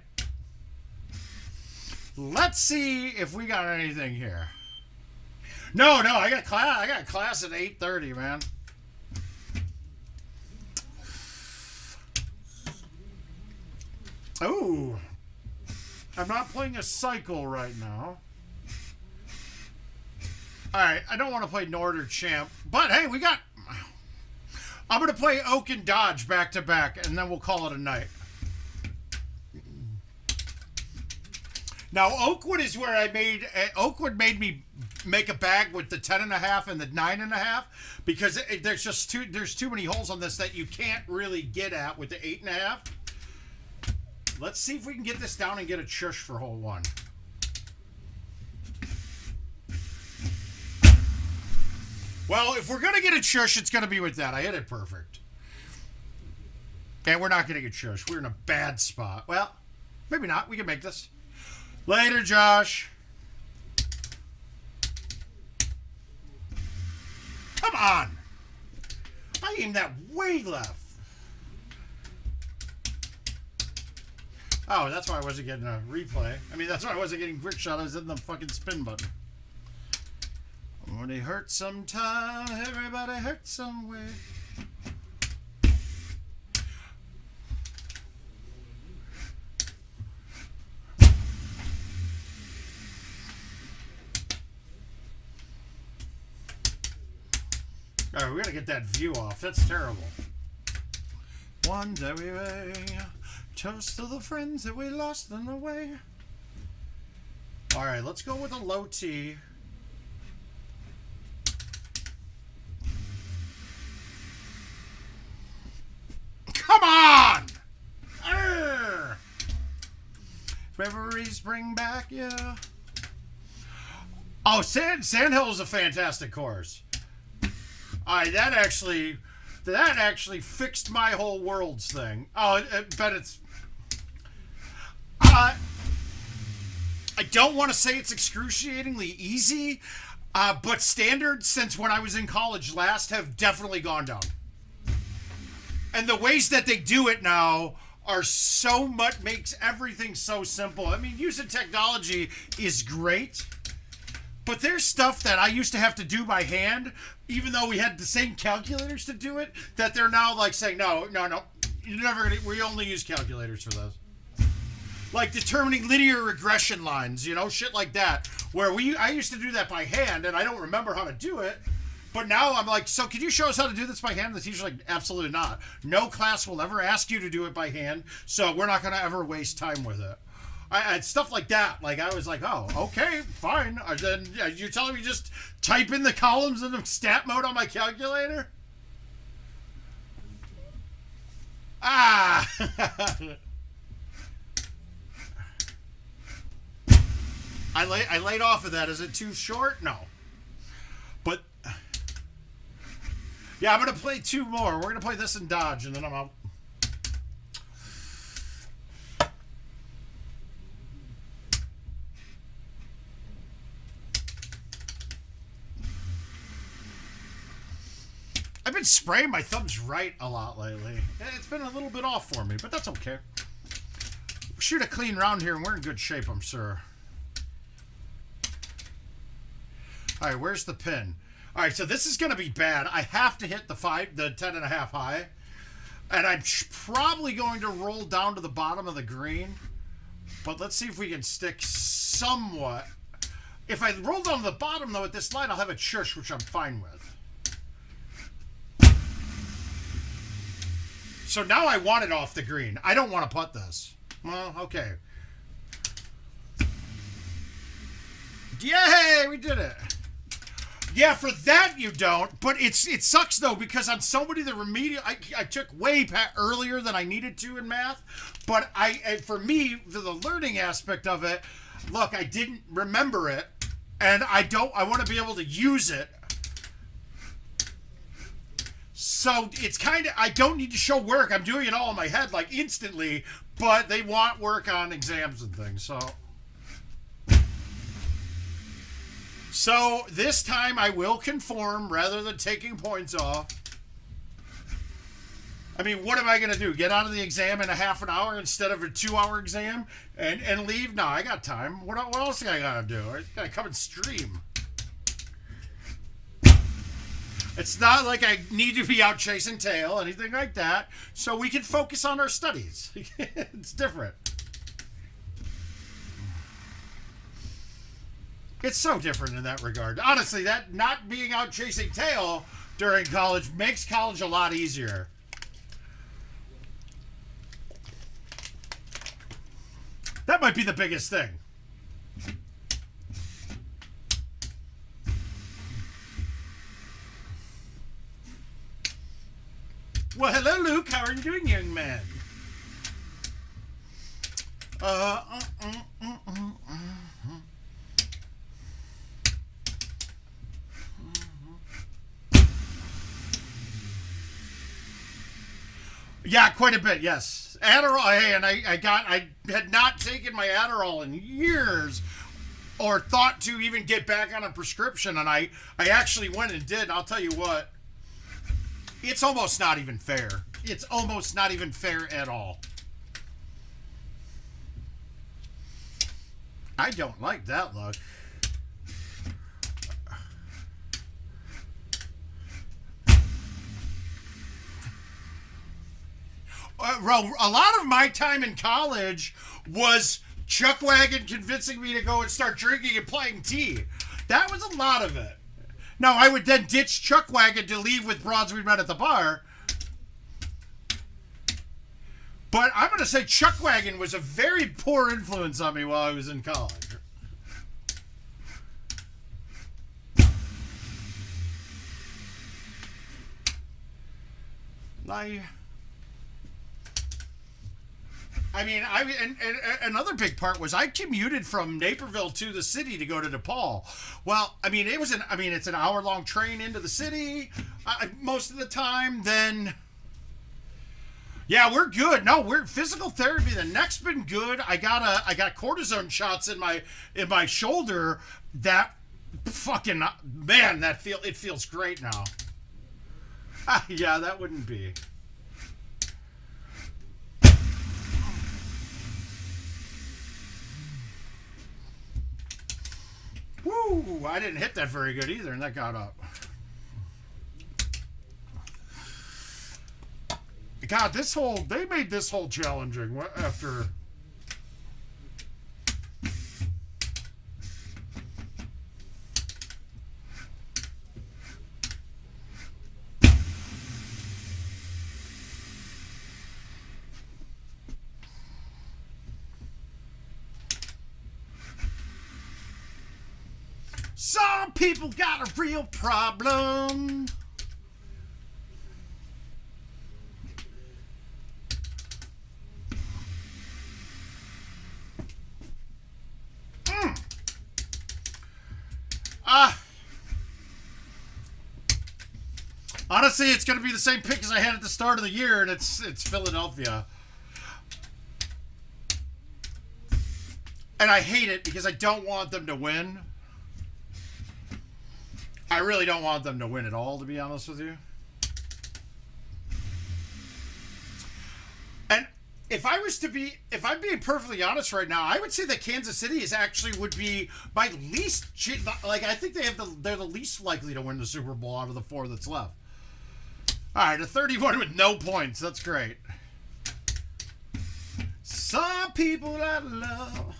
let's see if we got anything here. No, I got class at 8:30, man. Oh, I'm not playing a cycle right now. All right, I don't want to play Nord or Champ, but hey, I'm going to play Oak and Dodge back to back, and then we'll call it a night. Now, Oakwood is where Oakwood made me make a bag with the 10.5 and the 9.5 because there's too many holes on this that you can't really get at with the 8.5. Let's see if we can get this down and get a chush for hole 1. Well, if we're going to get a chush, it's going to be with that. I hit it perfect. And we're not getting a chush. We're in a bad spot. Well, maybe not. We can make this. Later, Josh. Come on. I aimed that way left. Oh, that's why I wasn't getting a replay. I mean, that's why I wasn't getting quick shot. I was hitting the fucking spin button. When it hurts sometime, everybody hurts somewhere. All right, we gotta get that view off. That's terrible. One day we may toast to the friends that we lost on the way. All right, let's go with a low T. Come on! Arr! Memories bring back, yeah. Oh, Sandhill is a fantastic course. All right, that actually fixed my whole world's thing. Oh, but it's. I don't want to say it's excruciatingly easy, but standards since when I was in college last have definitely gone down. And the ways that they do it now are so much, makes everything so simple. I mean, using technology is great, but there's stuff that I used to have to do by hand, even though we had the same calculators to do it, that they're now like saying, no, you're never gonna, we only use calculators for those. Like determining linear regression lines, you know, shit like that, where I used to do that by hand, and I don't remember how to do it. But now I'm like, so can you show us how to do this by hand? The teacher's like, absolutely not. No class will ever ask you to do it by hand, so we're not going to ever waste time with it. Stuff like that. Like, I was like, oh, okay, fine. Then you're telling me just type in the columns in the stat mode on my calculator? Ah! I laid off of that. Is it too short? No. But... yeah, I'm going to play 2 more. We're going to play this and Dodge, and then I'm out. I've been spraying my thumbs right a lot lately. It's been a little bit off for me, but that's okay. Shoot a clean round here, and we're in good shape, I'm sure. All right, where's the pin? All right, so this is going to be bad. I have to hit the 10.5 high. And I'm probably going to roll down to the bottom of the green. But let's see if we can stick somewhat. If I roll down to the bottom, though, at this line, I'll have a chush, which I'm fine with. So now I want it off the green. I don't want to putt this. Well, okay. Yay, we did it. Yeah, for that you don't, but it sucks though because on so many of the remedial, I took way earlier than I needed to in math, but for me, for the learning aspect of it, look, I didn't remember it, and I want to be able to use it. So it's kind of, I don't need to show work. I'm doing it all in my head like instantly, but they want work on exams and things, so. So this time I will conform rather than taking points off. I mean, what am I going to do? Get out of the exam in a half an hour instead of a 2-hour exam and leave? No, I got time. What else I got to do? I got to come and stream. It's not like I need to be out chasing tail, anything like that. So we can focus on our studies. It's different. It's so different in that regard. Honestly, that not being out chasing tail during college makes college a lot easier. That might be the biggest thing. Well, hello, Luke. How are you doing, young man? Yeah, quite a bit, yes. Adderall, hey, and I had not taken my Adderall in years or thought to even get back on a prescription, and I actually went and did, and I'll tell you what, it's almost not even fair. It's almost not even fair at all. I don't like that look. A lot of my time in college was Chuckwagon convincing me to go and start drinking and playing tea. That was a lot of it. Now, I would then ditch Chuckwagon to leave with broads we met at the bar. But I'm going to say Chuckwagon was a very poor influence on me while I was in college. Another big part was I commuted from Naperville to the city to go to DePaul. Well, it's an hour-long train into the city most of the time. Then, yeah, we're good. No, we're physical therapy. The neck's been good. I got cortisone shots in my shoulder. That fucking man, it feels great now. Yeah, that wouldn't be. Woo! I didn't hit that very good either, and that got up. God, they made this hole challenging after. Some people got a real problem. Honestly, it's going to be the same pick as I had at the start of the year, and it's Philadelphia. And I hate it because I don't want them to win. I really don't want them to win at all, to be honest with you. And if I'm being perfectly honest right now, I would say that Kansas City would be my least, like, I think they're the least likely to win the Super Bowl out of the 4 that's left. All right, a 31 with no points. That's great. Some people I love.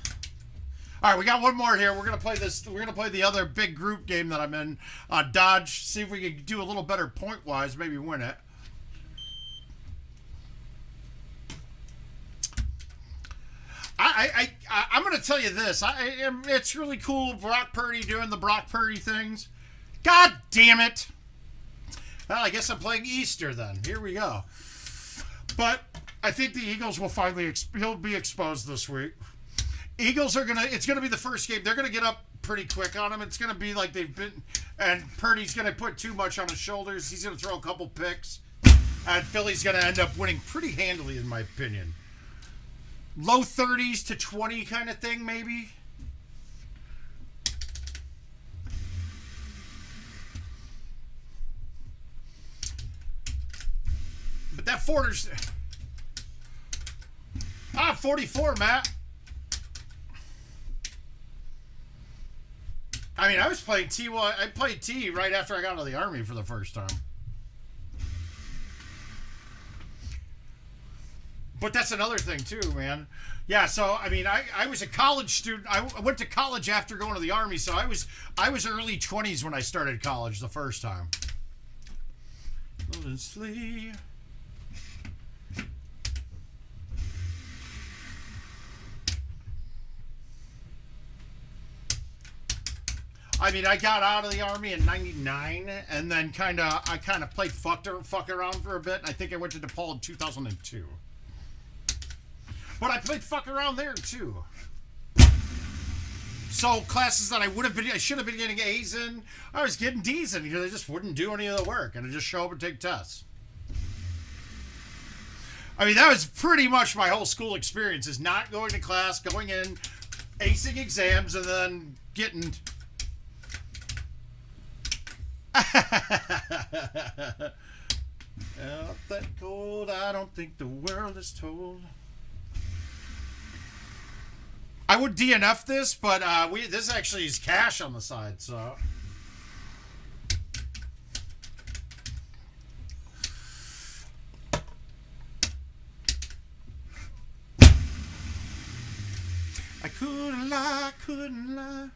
All right, we got one more here. We're gonna play this. We're gonna play the other big group game that I'm in. Dodge. See if we can do a little better point wise. Maybe win it. I'm gonna tell you this. It's really cool. Brock Purdy doing the Brock Purdy things. God damn it. Well, I guess I'm playing Easter then. Here we go. But I think the Eagles will finally he'll be exposed this week. Eagles it's gonna be the first game. They're gonna get up pretty quick on him. It's gonna be like they've been, and Purdy's gonna put too much on his shoulders. He's gonna throw a couple picks, and Philly's gonna end up winning pretty handily, in my opinion. Low 30s to 20 kind of thing, maybe. But that Forder's... Ah, 44, Matt. I mean, I was playing T. Well, I played T right after I got out of the Army for the first time. But that's another thing, too, man. Yeah, so, I mean, I was a college student. I went to college after going to the Army, so I was early 20s when I started college the first time. Sleep. I mean, I got out of the Army in '99, and then I kind of played fuck around for a bit. I think I went to DePaul in 2002. But I played fuck around there too. So classes that I should have been getting A's in, I was getting D's in because I just wouldn't do any of the work and I just show up and take tests. I mean, that was pretty much my whole school experience: is not going to class, going in, acing exams, and then getting. Out that cold, I don't think the world is told. I would DNF this, but this actually is cash on the side, so. I couldn't lie, couldn't lie.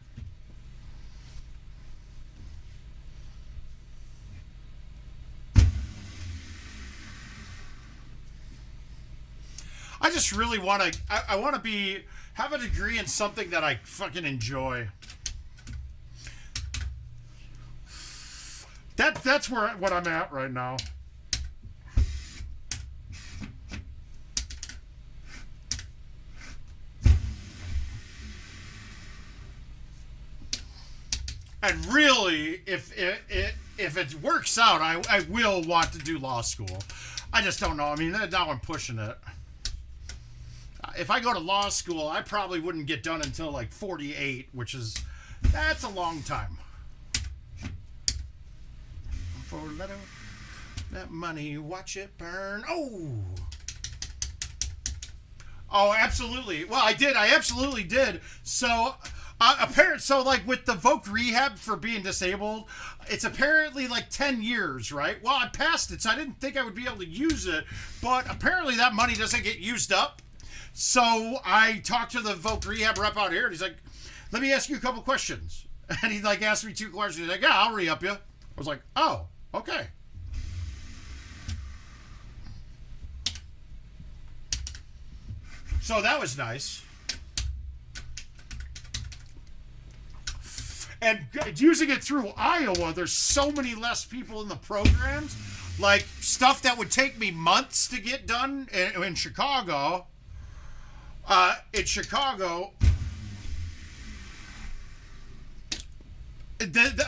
I just really want to. I want to have a degree in something that I fucking enjoy. That's what I'm at right now. And really, if it works out, I will want to do law school. I just don't know. I mean, now I'm pushing it. If I go to law school, I probably wouldn't get done until like 48, that's a long time. For that money, watch it burn. Oh, absolutely. Well, I did. I absolutely did. So, so like with the voc rehab for being disabled, it's apparently like 10 years, right? Well, I passed it, so I didn't think I would be able to use it, but apparently that money doesn't get used up. So I talked to the voc rehab rep out here, and he's like, let me ask you a couple questions. And he like asked me 2 questions. He's like, yeah, I'll re-up you. I was like, oh, okay. So that was nice. And using it through Iowa, there's so many less people in the programs. Like, stuff that would take me months to get done in Chicago. In Chicago,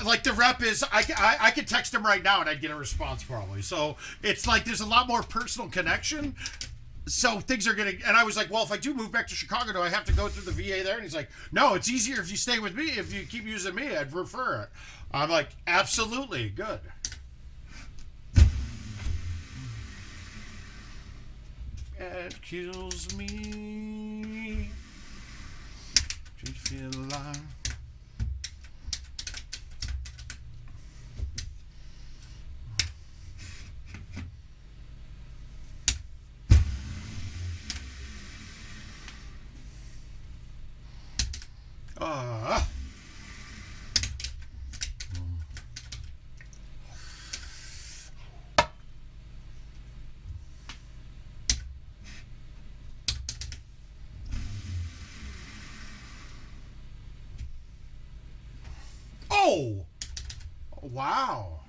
like the rep is, I could text him right now and I'd get a response probably. So it's like there's a lot more personal connection. So things are getting, and I was like, well, if I do move back to Chicago, do I have to go through the VA there? And he's like, no, it's easier if you stay with me. If you keep using me, I'd prefer it. I'm like, absolutely, good. It kills me to feel alive. Oh! Wow.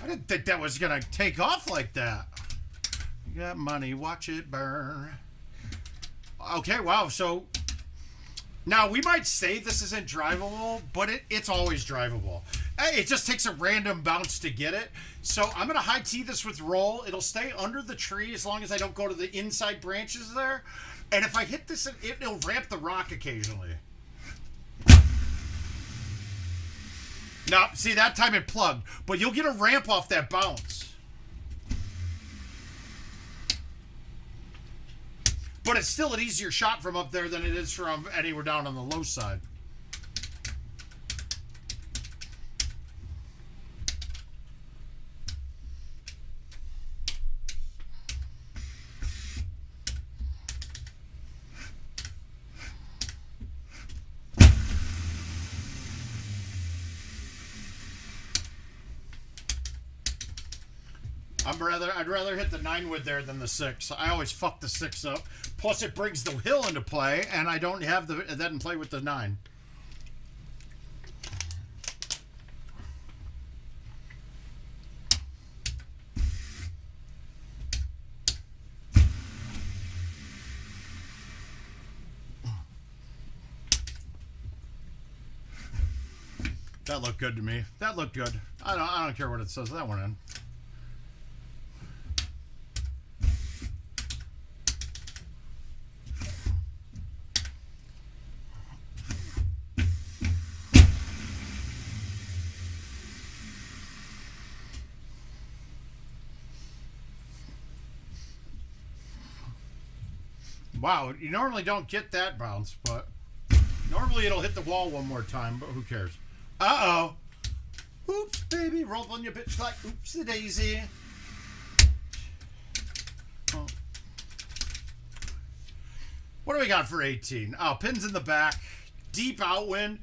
I didn't think that was going to take off like that. You got money, watch it burn. Okay, wow. So now we might say this isn't drivable, but it's always drivable. It just takes a random bounce to get it. So I'm going to high tee this with roll. It'll stay under the tree as long as I don't go to the inside branches there. And if I hit this, it'll ramp the rock occasionally. Now, see, that time it plugged, but you'll get a ramp off that bounce. But it's still an easier shot from up there than it is from anywhere down on the low side. I'd rather hit the 9-wood there than the 6. I always fuck the 6 up. Plus, it brings the hill into play, and I don't have that in play with the 9. That looked good to me. That looked good. I don't care what it says. That went in. Wow, you normally don't get that bounce, but normally it'll hit the wall one more time, but who cares? Uh-oh. Oops, baby, roll on your bitch like oopsie daisy. Oh. What do we got for 18? Oh, pins in the back, deep outwind.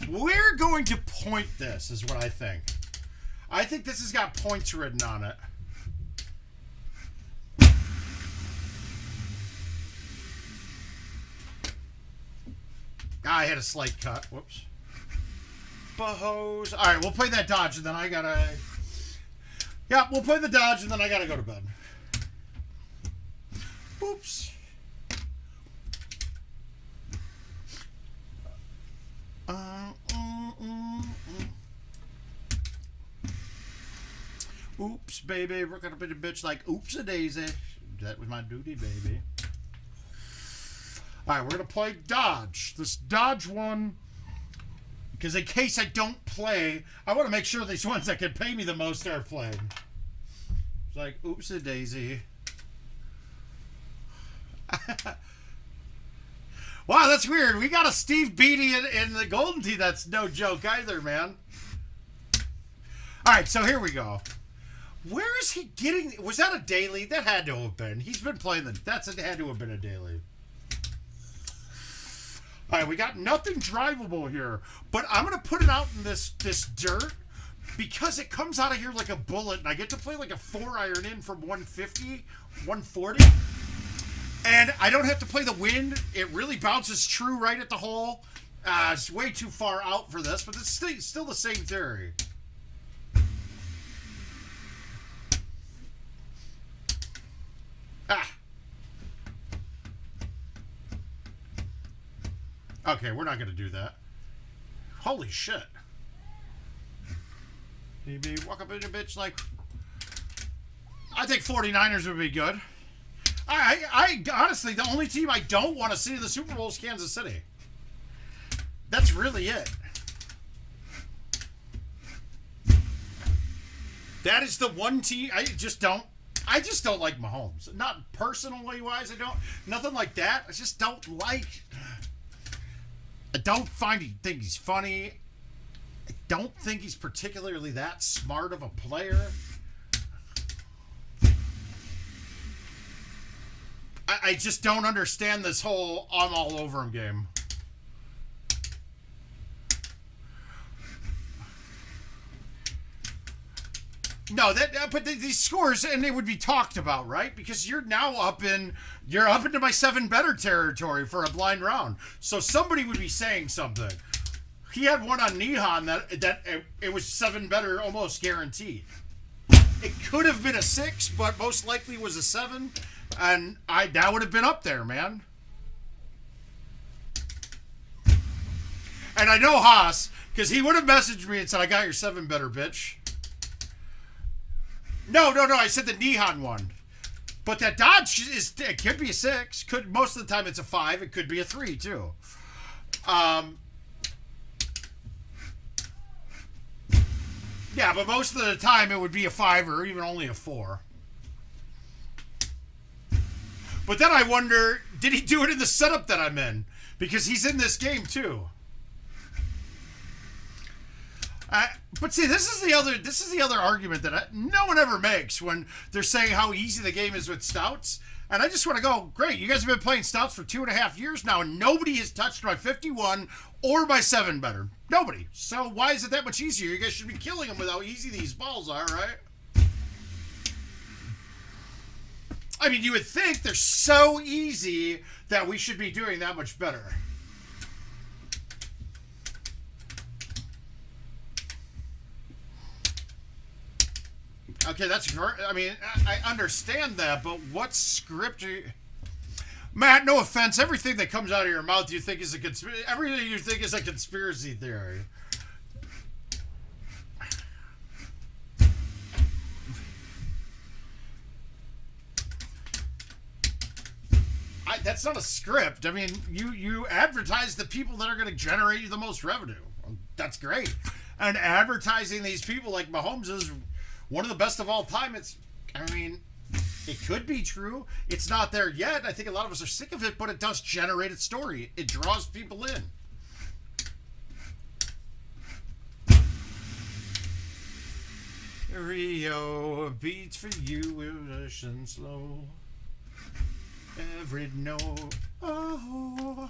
We're going to point this, is what I think. I think this has got points written on it. I had a slight cut. Whoops. Bahos. All right, we'll play that dodge, and then I gotta... Yeah, we'll play the dodge, and then I gotta go to bed. Oops. Oops, baby. We're gonna be a bitch like oops-a-daisy. That was my duty, baby. All right, we're going to play dodge. This dodge one, because in case I don't play, I want to make sure these ones that can pay me the most are played. It's like, oops-a-daisy. Wow, that's weird. We got a Steve Beatty in the Golden Tee. That's no joke either, man. All right, so here we go. Where is he getting... Was that a daily? That had to have been. He's been playing the... That had to have been a daily. All right, we got nothing drivable here, but I'm going to put it out in this dirt because it comes out of here like a bullet, and I get to play like a 4-iron in from 150, 140, and I don't have to play the wind. It really bounces true right at the hole. It's way too far out for this, but it's still the same theory. Ah. Okay, we're not going to do that. Holy shit. Maybe walk up in a bitch like... I think 49ers would be good. I honestly, the only team I don't want to see in the Super Bowl is Kansas City. That's really it. That is the one team I just don't like Mahomes. Not personally wise, I don't. Nothing like that. I just don't like... I don't think he's funny. I don't think he's particularly that smart of a player. I just don't understand this whole I'm all over him game. No, but these scores, and they would be talked about, right? Because you're now up into my 7 better territory for a blind round. So somebody would be saying something. He had one on Nihan that it was 7 better, almost guaranteed. It could have been a 6, but most likely was a 7, and that would have been up there, man. And I know Haas, because he would have messaged me and said, "I got your 7 better, bitch." No. I said the Nihan one. But that dodge it could be a 6. Most of the time it's a 5. It could be a 3 too. Yeah, but most of the time it would be a 5 or even only a 4. But then I wonder, did he do it in the setup that I'm in? Because he's in this game too. But see, this is the other argument that no one ever makes when they're saying how easy the game is with stouts. And I just want to go, great, you guys have been playing stouts for 2.5 years now, and nobody has touched my 51 or my 7 better. Nobody. So why is it that much easier? You guys should be killing them with how easy these balls are, right? I mean, you would think they're so easy that we should be doing that much better. Okay, that's great. I mean, I understand that, but what script are you... Matt, no offense, everything that comes out of your mouth you think is everything you think is a conspiracy theory. That's not a script. I mean, you advertise the people that are going to generate you the most revenue. That's great. And advertising these people like Mahomes is one of the best of all time. It could be true. It's not there yet. I think a lot of us are sick of it, but it does generate a story. It draws people in. Rio beats for you, Willish and slow. Every note. Oh.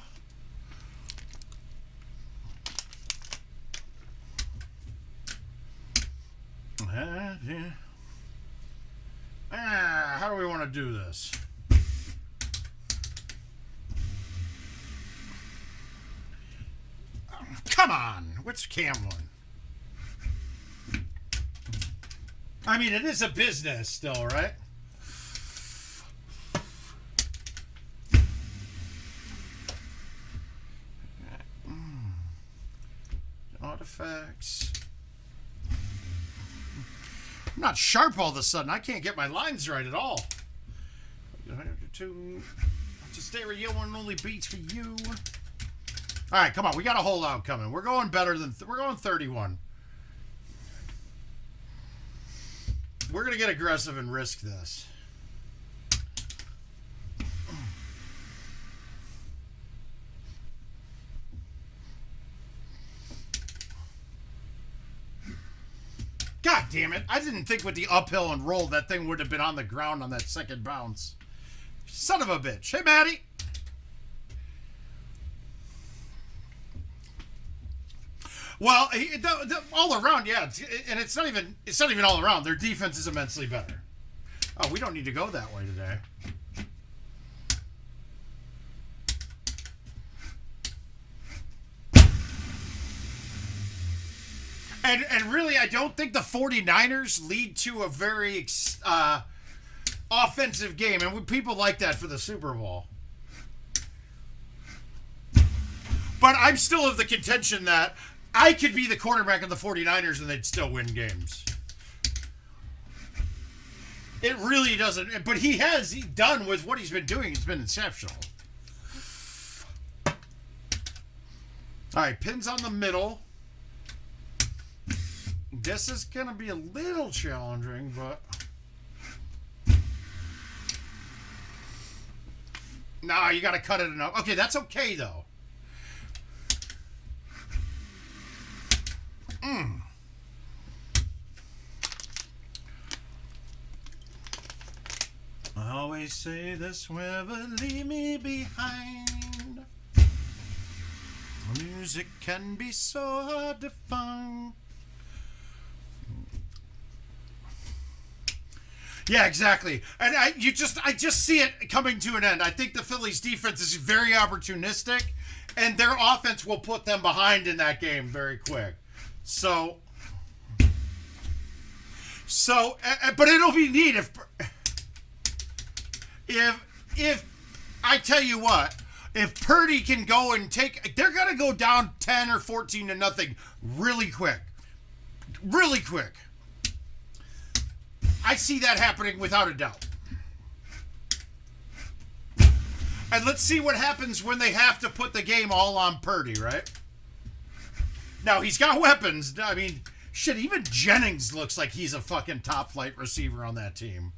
How do we want to do this? Come on. What's Cam one? I mean, it is a business still, right? Artifacts. I'm not sharp all of a sudden. I can't get my lines right at all. Just stay where one only beats for you. All right, come on. We got a holdout coming. We're going better than... we're going 31. We're going to get aggressive and risk this. God damn it. I didn't think with the uphill and roll that thing would have been on the ground on that second bounce. Son of a bitch. Hey, Maddie. Well, all around, yeah. And it's not even all around. Their defense is immensely better. Oh, we don't need to go that way today. And really, I don't think the 49ers lead to a very offensive game. And people like that for the Super Bowl. But I'm still of the contention that I could be the quarterback of the 49ers and they'd still win games. It really doesn't. But he done with what he's been doing. It's been exceptional. All right, pins on the middle. This is going to be a little challenging, but... Nah, you got to cut it enough. Okay, that's okay, though. I always say this will leave me behind. Music can be so hard to find. Yeah, exactly. And I just see it coming to an end. I think the Phillies defense is very opportunistic, and their offense will put them behind in that game very quick. So, but it'll be neat if I tell you what, if Purdy can go and they're gonna go down 10 or 14 to nothing really quick. Really quick. I see that happening without a doubt. And let's see what happens when they have to put the game all on Purdy, right? Now, he's got weapons. I mean, shit, even Jennings looks like he's a fucking top-flight receiver on that team.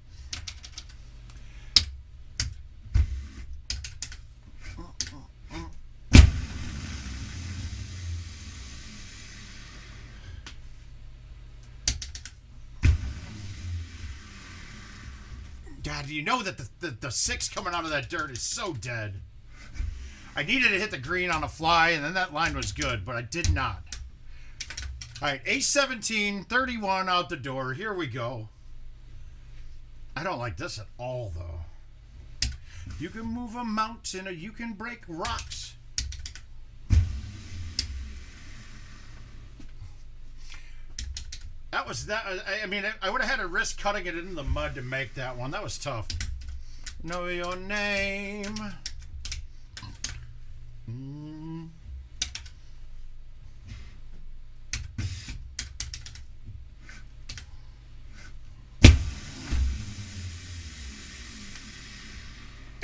God, you know that the 6 coming out of that dirt is so dead. I needed to hit the green on a fly, and then that line was good, but I did not. All right, ace 17, 31 out the door. Here we go. I don't like this at all, though. You can move a mountain or you can break rocks. That was that. I mean, I would have had to risk cutting it in the mud to make that one. That was tough. Know your name.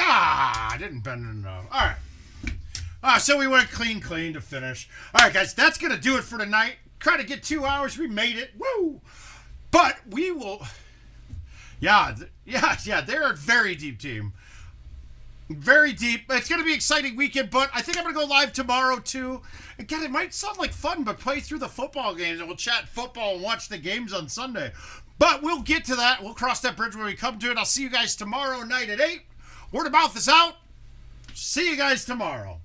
I didn't bend it enough. All right. So we went clean to finish. All right, guys, that's going to do it for tonight. Try to get 2 hours. We made it. Woo! But we will... Yeah, they're a very deep team. Very deep. It's going to be an exciting weekend, but I think I'm going to go live tomorrow, too. Again, it might sound like fun, but play through the football games, and we'll chat football and watch the games on Sunday. But we'll get to that. We'll cross that bridge when we come to it. I'll see you guys tomorrow night at 8. Word of mouth is out. See you guys tomorrow.